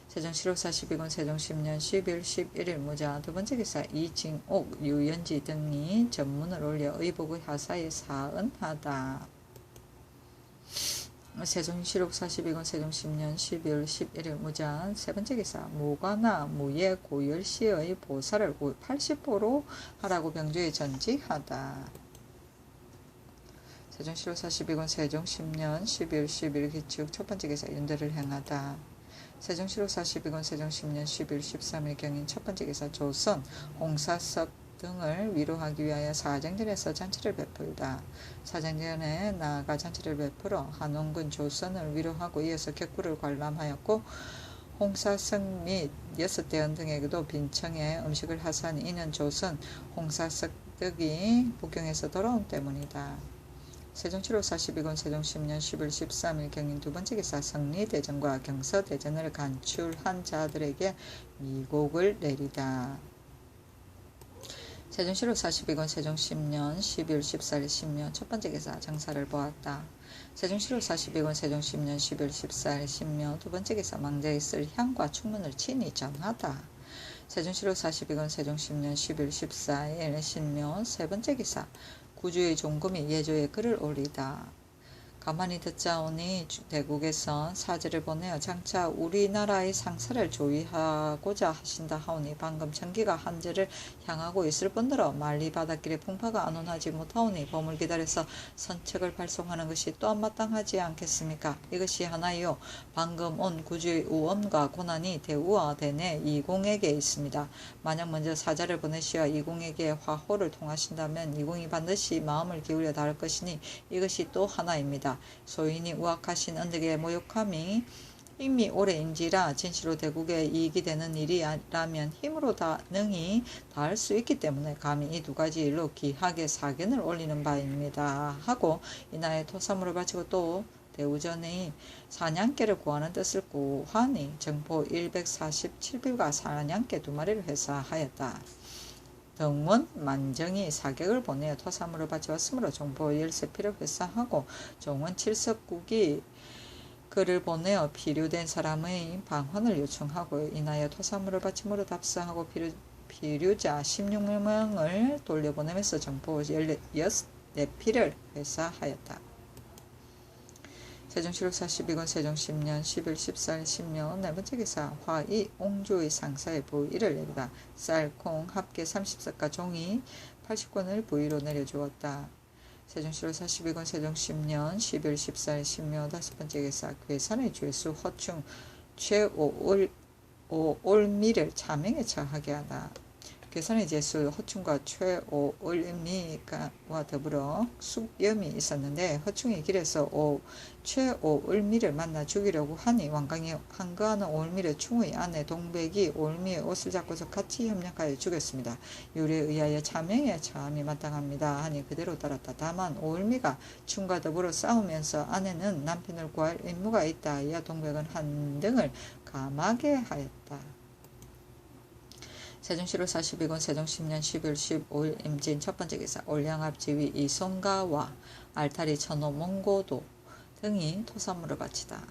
세종시로 42권 세종 10년 12월 11일 무자 두번째 기사. 이징옥, 유연지 등이 전문을 올려 의복의 하사에 사은하다. 세종시록 42권 세종 10년 12월 11일 무자 세번째 기사. 무과나 무예 고열시의 보살을 80호로 하라고 병조에 전지하다. 세종시록 42권 세종 10년 12월 10일 기축 첫번째 기사. 윤대를 행하다. 세종시록 42권 세종 10년 12월 13일 경인 첫번째 기사. 조선 홍사섭 등을 위로하기 위하여 사정전에서 잔치를 베풀다. 사정전에 나아가 잔치를 베풀어 한원군 조선을 위로하고 이어서 격구를 관람하였고 홍사석 및 6대원 등에게도 빈청에 음식을 하사하니 이는 조선 홍사석 덕이 북경에서 돌아온 때문이다. 세종시록 42권 세종 10년 10월 13일 경인 두번째 기사. 성리대전과 경서대전을 간출한 자들에게 미곡을 내리다. 세종시록 42권 세종 10년 12월 14일 신묘 첫번째 기사. 장사를 보았다. 세종시록 42권 세종 10년 12월 14일 신묘 두번째 기사. 망자에 쓸 향과 충문을 친히 전하다. 세종시록 42권 세종 10년 12월 14일 신묘 세번째 기사. 구주의 종금이 예조에 글을 올리다. 가만히 듣자오니 대국에서 사제를 보내어 장차 우리나라의 상사를 조위하고자 하신다 하오니 방금 청기가 한제를 향하고 있을 뿐더러 만리 바닷길에 풍파가 안온하지 못하오니 봄을 기다려서 선책을 발송하는 것이 또한 마땅하지 않겠습니까? 이것이 하나요. 방금 온 구주의 우엄과 고난이 대우와 대내 이공에게 있습니다. 만약 먼저 사자를 보내시어 이공에게 화호를 통하신다면 이공이 반드시 마음을 기울여 다를 것이니 이것이 또 하나입니다. 소인이 우악하신 언덕의 모욕함이 이미 오래인지라 진시로 대국에 이익이 되는 일이라면 힘으로 능히 다할 수 있기 때문에 감히 이 두 가지 일로 귀하게 사견을 올리는 바입니다. 하고 이나의 토사물을 바치고 또 대우전의 사냥개를 구하는 뜻을 구하니 정포 147필과 사냥개 2마리를 회사하였다. 등원 만정이 사객을 보내어 토사물을 바치었으므로 정보 13필을 회사하고 종원 7석국이 그를 보내어 필요된 사람의 방환을 요청하고 인하여 토사물을 바침으로 답사하고 필요자 16명을 돌려보내면서 정보 14필을 회사하였다. 세종시록 42권 세종 10년 11월 14일 신묘 네번째 기사. 화이 옹조의 상사의 부의를 내리다. 쌀, 콩 합계 30석과 종이 80권을 부의로 내려주었다. 세종시록 42권 세종 10년 12월 14일 신묘 다섯번째 기사. 괴산의 죄수 허충 최오올미를 자명에 처하게 하다. 괴산의 죄수 허충과 최오을미와 더불어 숙염이 있었는데 허충이 길에서 최오을미를 만나 죽이려고 하니 왕강이 항거하는 오을미를 충의 아내 동백이 오을미의 옷을 잡고서 같이 협력하여 죽였습니다. 율에 의하여 자명에 처함이 마땅합니다 하니 그대로 따랐다. 다만 오을미가 충과 더불어 싸우면서 아내는 남편을 구할 의무가 있다 하여 동백은 한 등을 감하게 하였다. 세종시록 42권 세종 10년 12월 15일 임진 첫번째 기사. 올량압지위 이송가와 알타리 천호 몽고도 등이 토산물을 바치다.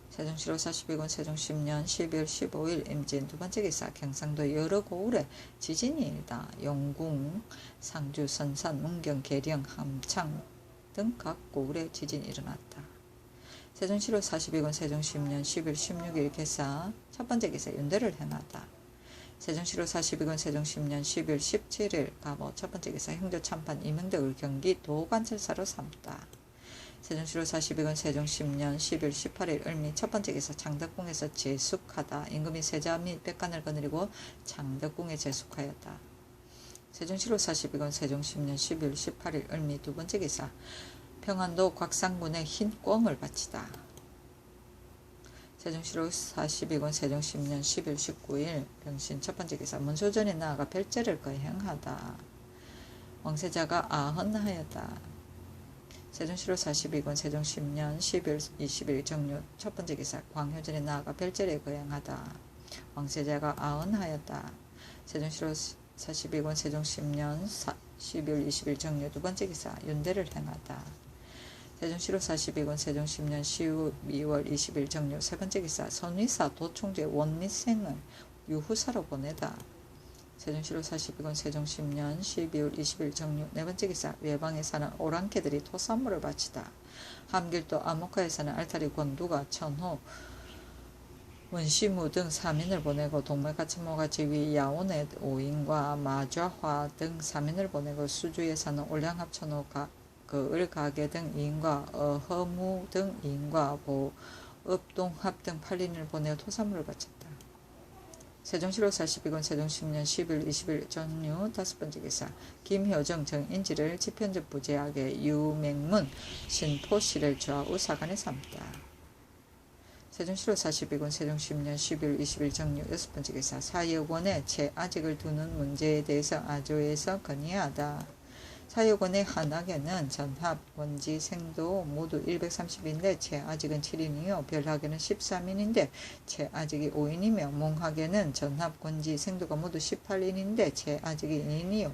세종시록 42권 세종 10년 12월 15일 임진 두번째 기사. 경상도 여러 고을에 지진이 일다. 영궁, 상주, 선산, 문경, 계령, 함창 등 각 고을에 지진이 일어났다. 세종시로 42권 세종 10년 10일 16일 개사 첫 번째 기사 윤대를 행하다. 세종시로 42권 세종 10년 10일 17일 갑오 첫 번째 기사 형조참판 이명덕을 경기도관찰사로 삼다. 세종시로 42권 세종 10년 10일 18일 을미 첫 번째 기사 장덕궁에서 제숙하다. 임금이 세자 및 백관을 거느리고 장덕궁에 제숙하였다. 세종시로 42권 세종 10년 10일 18일 을미 두 번째 기사 평안도 곽상군에 흰 꿩을 바치다. 세종시로 42권 세종 10년 10일 19일 병신 첫 번째 기사 문소전에 나아가 별제를 거행하다. 왕세자가 아헌하였다. 세종시로 42권 세종 10년 10일 20일 정유 첫 번째 기사 광효전에 나아가 별제를 거행하다. 왕세자가 아헌하였다. 세종시로 42권 세종 10년 10일 20일 정유 두 번째 기사 윤대를 행하다. 세종시로 42권 세종 10년 12월 20일 정유 세 번째 기사 선위사 도총재 원미생을 유후사로 보내다. 세종시로 42권 세종 10년 12월 20일 정유 네 번째 기사 외방에 사는 오랑캐들이 토산물을 바치다. 함길도 암흑화에 사는 알타리 권두가 천호 원시무 등 3인을 보내고 동맥가천모가 지위 야온의 5인과 마좌화 등 3인을 보내고 수주에 사는 올량합 천호가 을가게 등 2인과 어허무 등 2인과 보읍동합 등 8인을 보내어 토산물을 바쳤다. 세종시로 42권 세종 10년 10일 20일 전유 다섯 번째 기사 김효정 정인지를 지편적 부재하게 유맹문 신포시를 좌우 사관에 삼다. 세종시로 42권 세종 10년 10일 20일 정유 여섯 번째 기사 사여권의 채아직을 두는 문제에 대해서 아조에서 건의하다. 사여권의 한학에는 전합, 원지, 생도 모두 130인데 채아직은 7인이요 별학에는 13인인데 채아직이 5인이며 몽학에는 전합, 권지, 생도가 모두 18인인데 채아직이 2인이요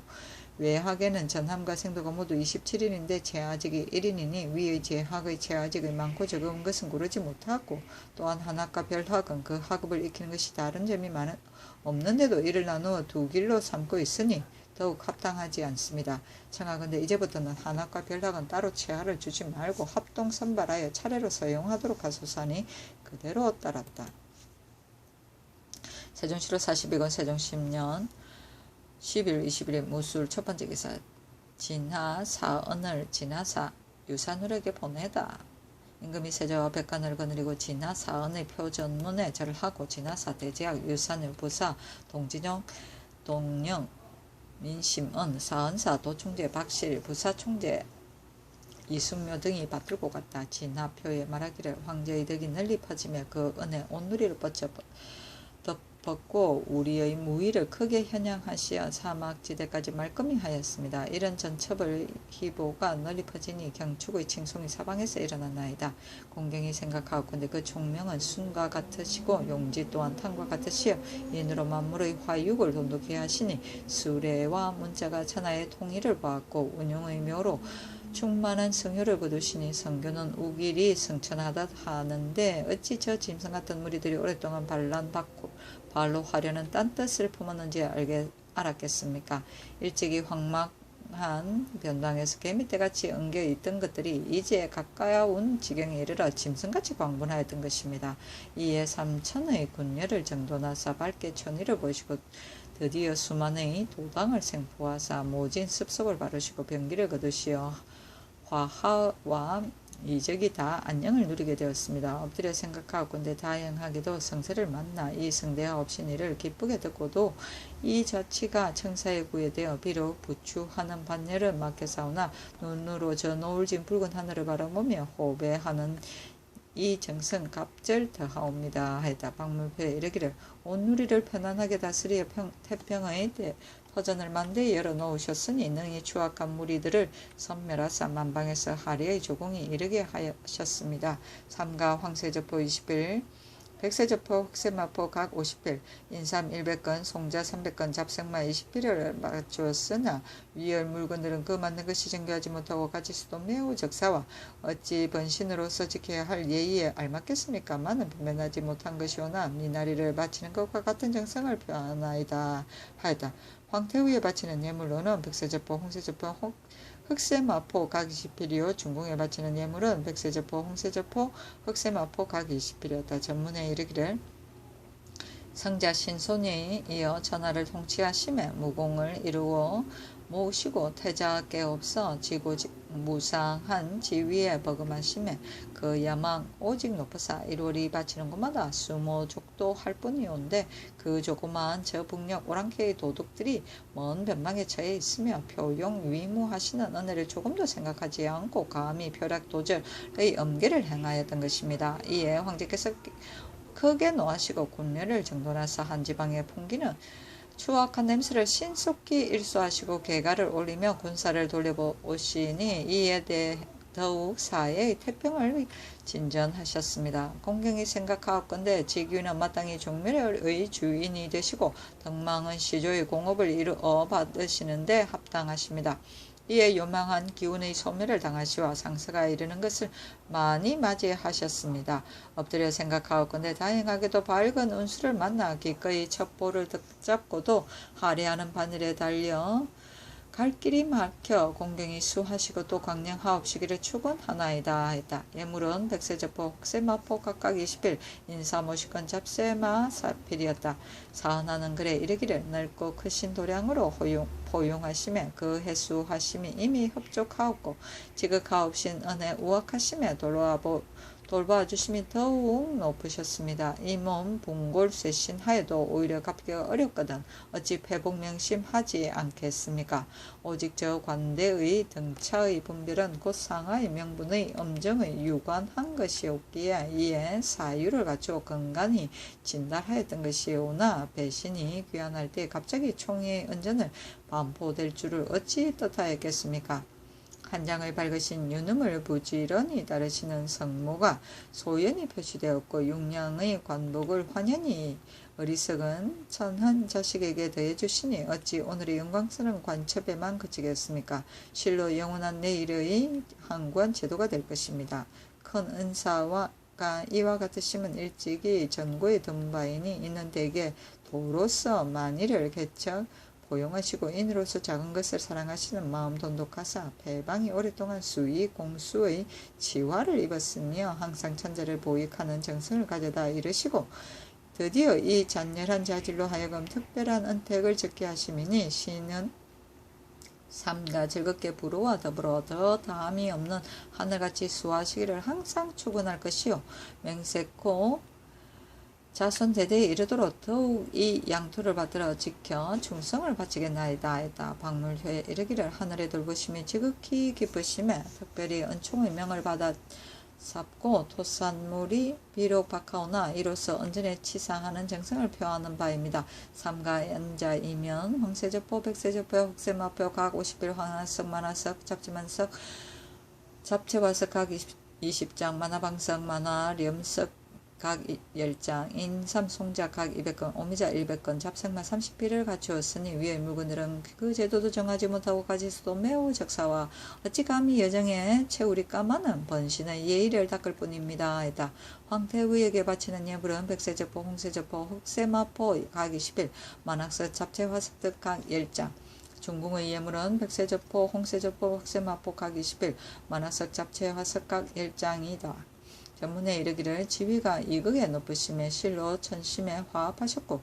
외학에는 전함과 생도가 모두 27인인데 채아직이 1인이니 위의 제학의 채아직이 많고 적은 것은 고르지 못하고 또한 한학과 별학은 그 학업을 익히는 것이 다른 점이 없는데도 이를 나누어 두 길로 삼고 있으니 더욱 합당하지 않습니다. 청하건대 이제부터는 한학과 별학은 따로 채하를 주지 말고 합동 선발하여 차례로 사용하도록 하소서니 그대로 따랐다. 세종시로 42권 세종 10년 10일 21일 무술 첫 번째 기사 진하 사언을 진하사 유산울에게 보내다. 임금이 세자와 백관을 거느리고 진하 사언의 표전문에 절을 하고 진하사 대제학 유산울 부사 동진영 동영 민심은 사언사 도총재 박실 부사총재 이순묘 등이 받들고 갔다. 진하표에 말하기를 황제의 덕이 널리 퍼지며 그 은혜 온누리를 덮었고 우리의 무위를 크게 현양하시어 사막지대까지 말끔히 하였습니다. 이런 전첩을 희보가 널리 퍼지니 경축의 칭송이 사방에서 일어났나이다. 공경이 생각하건대 그 총명은 순과 같으시고 용지 또한 탕과 같으시어 인으로 만물의 화육을 돈독히 하시니 수레와 문자가 천하의 통일을 보았고 운용의 묘로 충만한 성효를 거두시니 성교는 우길이 성천하다 하는데 어찌 저 짐승 같은 무리들이 오랫동안 발로 하려는 딴 뜻을 품었는지 알았겠습니까? 일찍이 황막한 변방에서 개미떼같이 엉겨 있던 것들이 이제 가까운 지경에 이르러 짐승같이 광분하였던 것입니다. 이에 삼천의 군녀를 정돈하사 밝게 천의를 보시고 드디어 수만의 도당을 생포하사 모진 습속을 바르시고 병기를 거두시어 화하와 이적이 다 안녕을 누리게 되었습니다. 엎드려 생각하건대 다행하게도 성세를 만나 이 성대하 없인 이를 기쁘게 듣고도 이 자치가 청사에 구애되어 비록 부추하는 반열을 맡겨사오나 눈으로 저 노을진 붉은 하늘을 바라보며 호배하는 이 정성 갑절 더하옵니다. 하였다. 박물표에 이르기를 온누리를 편안하게 다스리어 태평의 터전을 만대히 열어놓으셨으니 능히 추악한 무리들을 섬멸하사 만방에서 하리의 조공이 이르게 하셨습니다. 삼가 황세저포 20일 백세저포 흑세마포 각 50필 인삼 100건 송자 300건 잡생마 20필을 맞추었으나 위열 물건들은 그 맞는 것이 정교하지 못하고 가지수도 매우 적사와 어찌 번신으로서 지켜야 할 예의에 알맞겠습니까? 많은 분면하지 못한 것이오나 미나리를 바치는 것과 같은 정성을 표하나이다 하였다. 황태후에 바치는 예물로는 백세저포 홍세저포 흑세마포 각 20필이요. 중궁에 바치는 예물은 백세저포, 홍세저포, 흑세마포 각 20필이었다. 전문에 이르기를 성자 신손이 이어 전하를 통치하심에 무공을 이루어 모으시고 태자께 없어 지고무상한 지위에 버금하심에 그 야망 오직 높으사 일월이 바치는 곳마다 수모족도 할 뿐이온데 그 조그마한 저 북녘 오랑캐의 도둑들이 먼 변방에 처해 있으며 표용 위무하시는 은혜를 조금도 생각하지 않고 감히 벼락도절의 엄계를 행하였던 것입니다. 이에 황제께서 크게 노하시고 군례를 정돈하사 한 지방에 풍기는 추악한 냄새를 신속히 일소하시고 계가를 올리며 군사를 돌려보시니 이에 대해 더욱 사회의 태평을 진전하셨습니다. 공경이 생각하옵건대 지규는 마땅히 종묘의 주인이 되시고 덕망은 시조의 공업을 이루어 받으시는데 합당하십니다. 이에 요망한 기운의 소멸을 당하시와 상서가 이르는 것을 많이 맞이하셨습니다. 엎드려 생각하옵건대 다행하게도 밝은 운수를 만나 기꺼이 첩보를 붙잡고도 하례하는 바늘에 달려 갈 길이 막혀 공경이 수하시고 또 광량하옵시기를 축원하나이다 했다. 예물은 백세저포, 혹세마포 각각 20필, 인사모시건 잡세마 4필이었다. 사은하는 글에 이르기를 넓고 크신 도량으로 포용하심에 그 해수하심이 이미 흡족하옵고 지극하옵신 은혜 우악하심에 돌봐주심이 더욱 높으셨습니다. 이 몸 분골쇄신하여도 오히려 갚기가 어렵거든 어찌 회복명심하지 않겠습니까? 오직 저 관대의 등차의 분별은 곧 상하의 명분의 엄정의 유관한 것이었기에 이에 사유를 갖추어 건강히 진달하였던 것이오나 배신이 귀환할 때 갑자기 총의 은전을 반포될 줄을 어찌 뜻하였겠습니까? 한 장을 밝으신 유능을 부지런히 따르시는 성모가 소연히 표시되었고 육량의 관복을 환연히 어리석은 천한 자식에게 더해주시니 어찌 오늘의 영광스러운 관첩에만 그치겠습니까? 실로 영원한 내일의 항구한 제도가 될 것입니다. 큰 은사가 이와 같으시면 일찍이 전고에 든 바이니 이는 대개 도로서 만일을 개척 포용하시고 인으로서 작은 것을 사랑하시는 마음 돈독하사 배방이 오랫동안 수의 공수의 치화를 입었으며 항상 천재를 보익하는 정성을 가져다 이르시고 드디어 이 잔열한 자질로 하여금 특별한 은택을 적게 하심이니 시는 삶과 즐겁게 부러와 더불어 더 다함이 없는 하늘같이 수하시기를 항상 축원할 것이요 맹세코 자손 대대에 이르도록 더욱 이 양토를 받들어 지켜 충성을 바치겠나이다 했다. 박물회에 이르기를 하늘의 돌보심이 지극히 기쁘심에 특별히 은총의 명을 받아 삽고 토산물이 비록 박하오나 이로써 언전에 치상하는 정성을 표하는 바입니다. 삼가 연자이면 황세저포, 백세저포, 혹세마포 각 50필 황하석, 만화석, 잡지만석, 잡채화석 각 20장, 만화방석, 만화렴석 각 10장, 인삼송자 각 200건, 오미자 100건, 잡생만 30필을 갖추었으니 위의 물건들은 그 제도도 정하지 못하고 가지수도 매우 적사와 어찌 감히 여정에 채우리 까마는 번신의 예의를 닦을 뿐입니다. 했다. 황태의에게 바치는 예물은 백세저포, 홍세저포, 흑세마포 각 20필, 만학석, 잡채화석 등 각 10장, 중궁의 예물은 백세저포, 홍세저포, 흑세마포 각 20필, 만학석, 잡채화석 각 10장이다. 전문에 이르기를 지위가 이극에 높으심에 실로 천심에 화합하셨고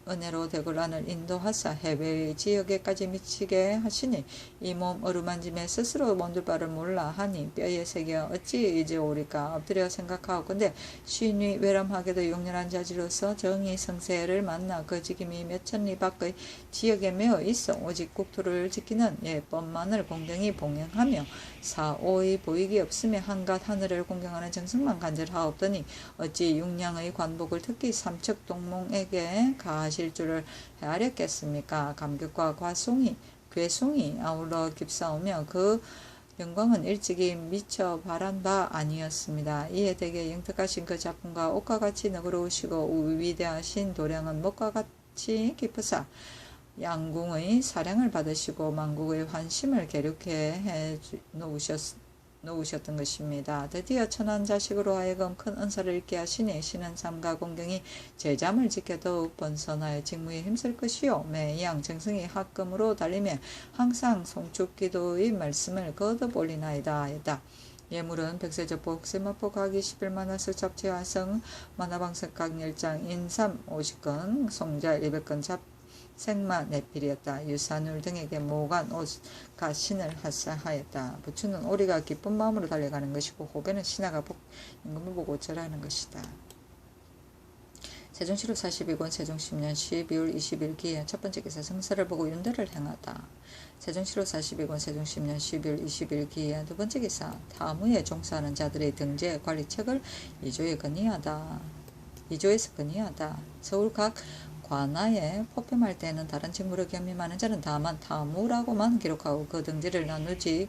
은혜로 대굴란을 인도하사 해외의 지역에까지 미치게 하시니 이 몸 어루만짐에 스스로 몸둘 바를 몰라 하니 뼈에 새겨 어찌 이제 오리까 엎드려 생각하옵건대 신이 외람하게도 용렬한 자질로서 정의 성세를 만나 그 직임이 몇천리 밖의 지역에 매어 있어 오직 국토를 지키는 예법만을 공경히 봉행하며 사오의 보이기 없으며 한갓 하늘을 공경하는 정성만 간절하옵더니 어찌 육량의 관복을 특히 삼척 동몽에게 가하실 줄을 헤아렸겠습니까? 감격과 괴송이 아울러 깁싸우며 그 영광은 일찍이 미처 바란 바 아니었습니다. 이에 대개 영특하신 그 작품과 옷과 같이 너그러우시고 위대하신 도량은 목과 같이 깊으사 양궁의 사량을 받으시고 만국의 환심을 계륵해 놓으셨으니 놓으셨던 것입니다. 드디어 천한 자식으로 하여금 큰 은사를 잃게 하시니 신은 삼가 공경이 제잠을 지켜 더욱 번선하여 직무에 힘쓸 것이요 매양 정승이 학금으로 달리며 항상 송축기도의 말씀을 거듭 올리나이다 하였다. 예물은 백세저복 세마포 가기 11만화스 잡채화성 만화방석 각열장 인삼 50건 송자 200건 잡생마 내필이었다. 유산울 등에게 모간 옷과 신을 하사하였다. 부추는 오리가 기쁜 마음으로 달려가는 것이고 호배는 신하가 임금을 보고 절하는 것이다. 세종시로 42권 세종 10년 12월 20일 기해 첫 번째 기사 성사를 보고 윤대를 행하다. 세종시로 42권 세종 10년 12월 20일 기해 두 번째 기사 타무에 종사하는 자들의 등재 관리책을 이조에서 건의하다. 서울 각 관아에 포표할 때에는 다른 직무를 겸임하는 자는 다만 타무라고만 기록하고 그 등재를 나누지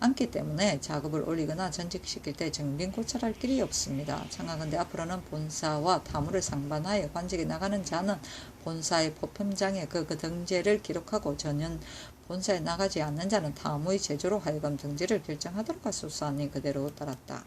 않기 때문에 작업을 올리거나 전직시킬 때 정빈 고찰할 길이 없습니다. 청하건대 앞으로는 본사와 타무를 상반하여 관직에 나가는 자는 본사의 포표장에 그 등재를 기록하고 전혀 본사에 나가지 않는 자는 타무의 제조로 하여금 등재를 결정하도록 하소서하니 그대로 따랐다.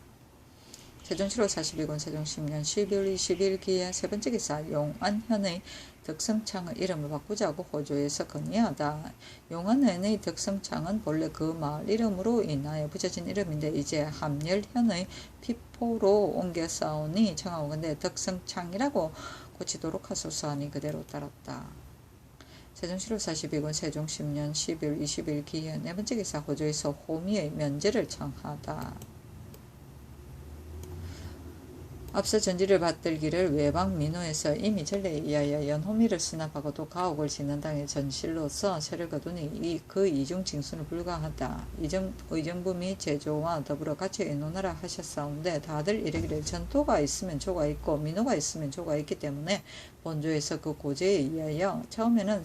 세종시로 42권 세종 10년 12월 20일 기해 세 번째 기사 용안현의 덕성창의 이름을 바꾸자고 호조에서 건의하다. 용안현의 덕성창은 본래 그 마을 이름으로 인하여 붙여진 이름인데 이제 함열현의 피포로 옮겨 싸우니 청하고 근데 덕성창이라고 고치도록 하소서하니 그대로 따랐다. 세종시로 42권 세종 10년 12월 20일 기해 네 번째 기사 호조에서 호미의 면제를 청하다. 앞서 전지를 받들기를 외방 민호에서 이미 전례에 의하여 연호미를 수납하고도 가옥을 짓는 당의 전실로서 세를 거두니 그 이중 징수는 불가하다. 의정부 및 제조와 더불어 같이 의논하라 하셨사온데 다들 이르기를 전토가 있으면 조가 있고 민호가 있으면 조가 있기 때문에 본조에서 그 고제에 의하여 처음에는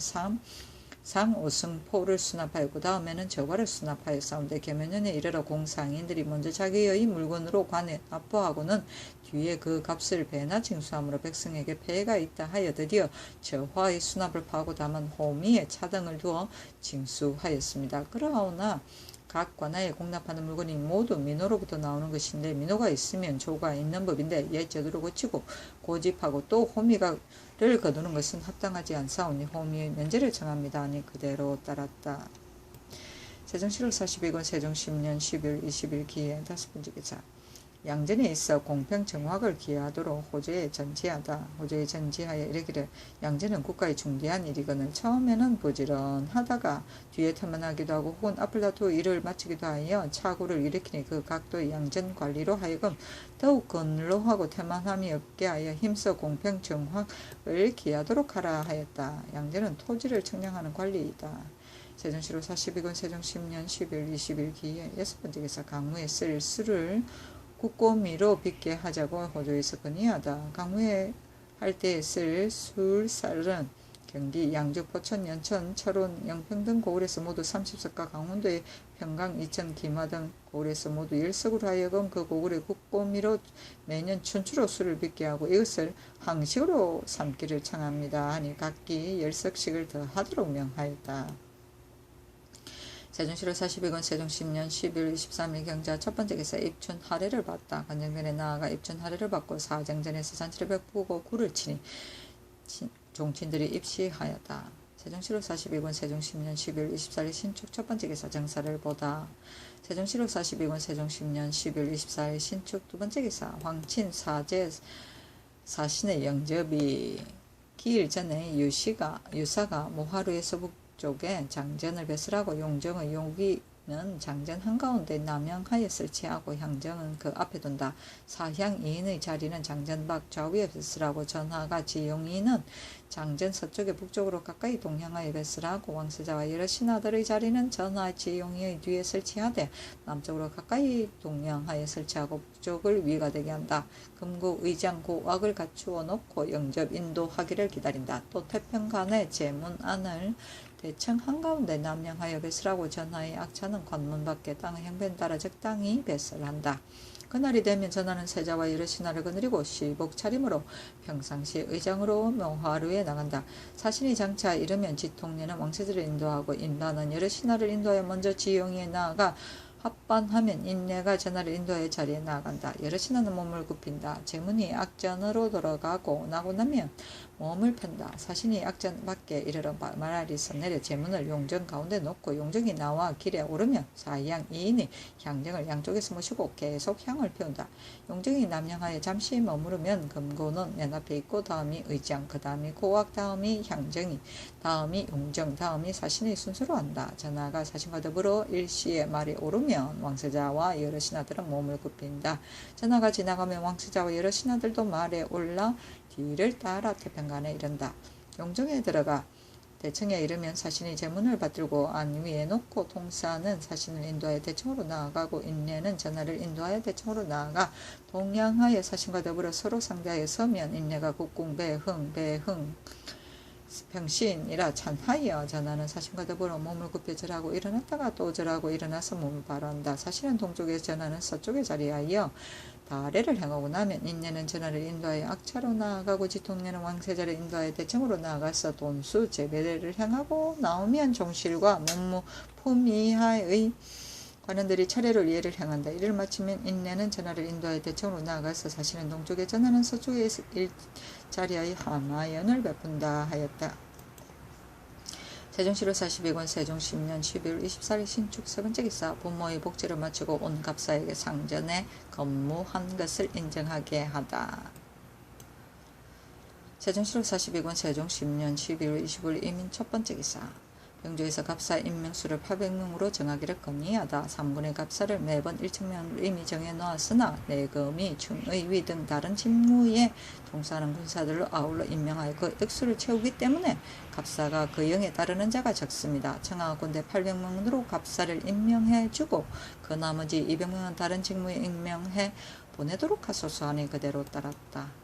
상오승포를 수납하였고 다음에는 저과를 수납하였사온데 계면년에 이르러 공상인들이 먼저 자기의 물건으로 관에 납부하고는 뒤에 그 값을 배나 징수함으로 백성에게 폐해가 있다 하여 드디어 저화의 수납을 파고 다만 호미에 차등을 두어 징수하였습니다. 그러하오나 각 관아에 공납하는 물건이 모두 민호로부터 나오는 것인데 민호가 있으면 조가 있는 법인데 옛 제도로 고치고 고집하고 또 호미를 거두는 것은 합당하지 않사오니 호미의 면제를 정합니다. 하니 그대로 따랐다. 세종시로 42권 세종 10년 12월 20일 기해 다섯 번째 기사 양전에 있어 공평정확을 기하도록 호조에 전지하다. 호조에 전지하여 이르기를 양전은 국가의 중대한 일이거늘 처음에는 부지런하다가 뒤에 태만하기도 하고 혹은 앞을 다투어 일을 마치기도 하여 착오를 일으키니 그 각도의 양전 관리로 하여금 더욱 근로하고 태만함이 없게 하여 힘써 공평정확을 기하도록 하라 하였다. 양전은 토지를 청량하는 관리이다. 세종시로 42권 세종 10년 12월 20일 기해 여섯 번째 기사 강무에 쓸 술을 국고미로 빚게 하자고 호조에서 건의하다. 강무에 할 때 쓸 술쌀은 경기, 양주, 포천, 연천, 철원, 영평 등 고을에서 모두 30석과 강원도의 평강, 이천, 기마 등 고을에서 모두 1석으로 하여금 그 고을의 국고미로 매년 춘추로 술을 빚게 하고 이것을 항식으로 삼기를 청합니다. 하니 각기 10석씩을 더 하도록 명하였다. 세종시로 42권 세종 10년 12월 23일 경자 첫 번째 기사 입춘 하례를 받다. 관정전에 나아가 입춘 하례를 받고 사정전에서 잔치를 베푸고 굴을 치니 종친들이 입시하였다. 세종시로 42권 세종 10년 12월 24일 신축 첫 번째 기사 정사를 보다. 세종시로 42권 세종 10년 12월 24일 신축 두 번째 기사 황친 사제 사신의 영접이 기일 전에 유사가 모하루에서 쪽에 장전을 배설하고 용정의 용기는 장전 한가운데 남향하에 설치하고 향정은 그 앞에 둔다. 사향 2인의 자리는 장전 밖 좌우에 배설하고 전하가 지용이는 장전 서쪽에 북쪽으로 가까이 동향하에 배설하고 왕세자와 여러 신하들의 자리는 전하 지용이의 뒤에 설치하되 남쪽으로 가까이 동향하에 설치하고 북쪽을 위가 되게 한다. 금고 의장 고악을 갖추어 놓고 영접 인도하기를 기다린다. 또 태평간의 제문안을 대청 한가운데 남양하여 배설하고 전하의 악차는 관문 밖에 땅의 형편 따라 적당히 배설한다. 그날이 되면 전하는 세자와 여러 신하를 거느리고 시복 차림으로 평상시 의장으로 묘하루에 나간다. 사신이 장차 이르면 지통례는 왕세자를 인도하고 인도하는 여러 신하를 인도하여 먼저 지용이에 나아가 합반하면 인내가 전하를 인도하여 자리에 나아간다. 여러 신하는 몸을 굽힌다. 제문이 악전으로 들어가고 나고 나면 몸을 편다. 사신이 악전 밖에 이르러 말아리서 내려 제문을 용정 가운데 놓고 용정이 나와 길에 오르면 사양 이인이 향정을 양쪽에서 모시고 계속 향을 피운다. 용정이 남향하여 잠시 머무르면 금고는 맨 앞에 있고 다음이 의장, 그 다음이 고악, 다음이 향정이, 다음이 용정, 다음이 사신의 순서로 한다. 전하가 사신과 더불어 일시에 말이 오르면 왕세자와 여러 신하들은 몸을 굽힌다. 전하가 지나가면 왕세자와 여러 신하들도 말에 올라 뒤를 따라 태평관에 이른다. 용정에 들어가 대청에 이르면 사신이 제문을 받들고 안 위에 놓고 통사는 사신을 인도하여 대청으로 나아가고 인내는 전하를 인도하여 대청으로 나아가 동양하여 사신과 더불어 서로 상대하여 서면 인내가 국궁 배흥 병신이라 찬하여 전하는 사신과 더불어 몸을 굽혀 절하고 일어났다가 또 절하고 일어나서 몸을 바로한다. 사신은 동쪽에 전하는 서쪽에 자리하여 다래를 행하고 나면 인내는 전하를 인도하여 악차로 나아가고 지통내는 왕세자를 인도하여 대청으로 나아가서 돈수 제배를 행하고 나오면 종실과 문무 품이하의 관원들이 차례로 예를 행한다. 이를 마치면 인내는 전하를 인도하여 대청으로 나아가서 사신은 동쪽에 전하는 서쪽에 자리하여 하마연을 베푼다 하였다. 세종시로 42권 세종 10년 12월 24일 신축 세 번째 기사. 부모의 복지를 마치고 온 갑사에게 상전에 건무한 것을 인정하게 하다. 세종시로 42권 세종 10년 12월 25일 이민 첫 번째 기사. 병조에서 갑사 임명수를 800명으로 정하기를 건의하다. 3군의 갑사를 매번 1,000명으로 이미 정해놓았으나 내금이 충의위 등 다른 직무에 종사하는 군사들로 아울러 임명하여 그 액수를 채우기 때문에 갑사가 그 영에 따르는 자가 적습니다. 청하군대 800명으로 갑사를 임명해주고 그 나머지 200명은 다른 직무에 임명해 보내도록 하소서 하니 그대로 따랐다.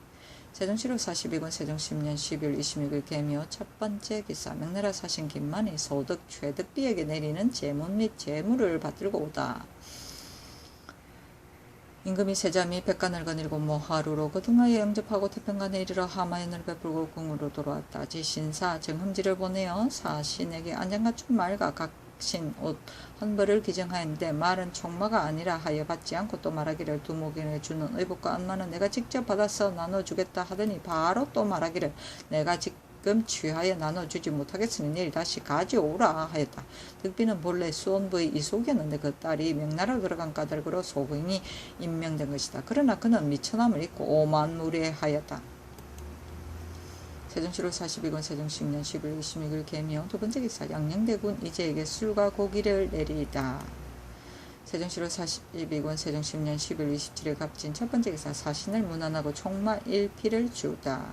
세종시로 42권 세종 10년 12월 26일 개묘 첫 번째 기사. 명나라 사신 김만이 소득 최득비에게 내리는 제문 및 재물을 받들고 오다. 임금이 세자 및 백관을 거느리고 모하루로 거둥하여 영접하고 태평관에 이르러 하마연을 베풀고 궁으로 돌아왔다. 지신사 정흠지를 보내어 사신에게 안장갖춘 말과 각신 옷 헌벌을 기정하였는데 말은 총마가 아니라 하여 받지 않고 또 말하기를 두목에게 주는 의복과 안마는 내가 직접 받아서 나눠주겠다 하더니 바로 또 말하기를 내가 지금 취하여 나눠주지 못하겠으니 내일 다시 가져오라 하였다. 득비는 본래 수원부의 이속이었는데 그 딸이 명나라로 들어간 까닭으로 소금이 임명된 것이다. 그러나 그는 미천함을 잊고 오만무례하였다. 세종시로 42권 세종 10년 11월 26일 개묘 두 번째 기사. 양녕대군 이제에게 술과 고기를 내리다. 세종시로 42권 세종 10년 11월 27일 갑진 첫 번째 기사. 사신을 문안하고 총마 1피를 주다.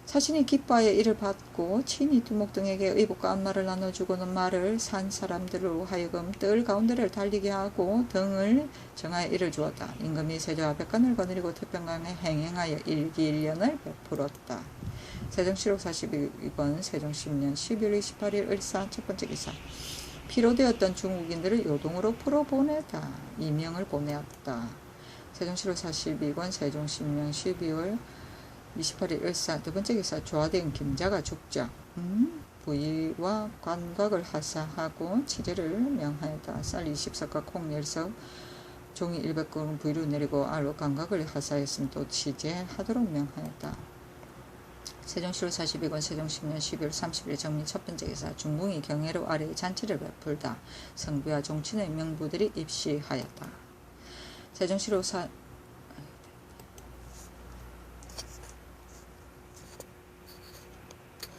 사신이 기뻐하여 이를 받고 친히 두목 등에게 의복과 안마를 나눠주고는 말을 산 사람들로 하여금 뜰 가운데를 달리게 하고 등을 정하여 이를 주었다. 임금이 세자와 백관을 거느리고 태평강에 행행하여 일기일년을 베풀었다. 세종시록 42권 세종 10년 12월 28일 을사 첫 번째 기사. 피로되었던 중국인들을 요동으로 풀어보내다. 이명을 보내었다. 세종시록 42권 세종 10년 12월 28일 을사 두 번째 기사. 조화된 김자가 죽자 부위와 관곽을 하사하고 치제를 명하였다. 쌀 20석과 콩 10석 종이 100그릇 부위로 내리고 알로 관곽을 하사했으면 또 치제하도록 명하였다. 세종시로 42권 세종 10년 12월 30일 정미 첫 번째 기사. 중궁이 경애로 아래의 잔치를 베풀다. 성비와 종친의 명부들이 입시하였다. 세종시로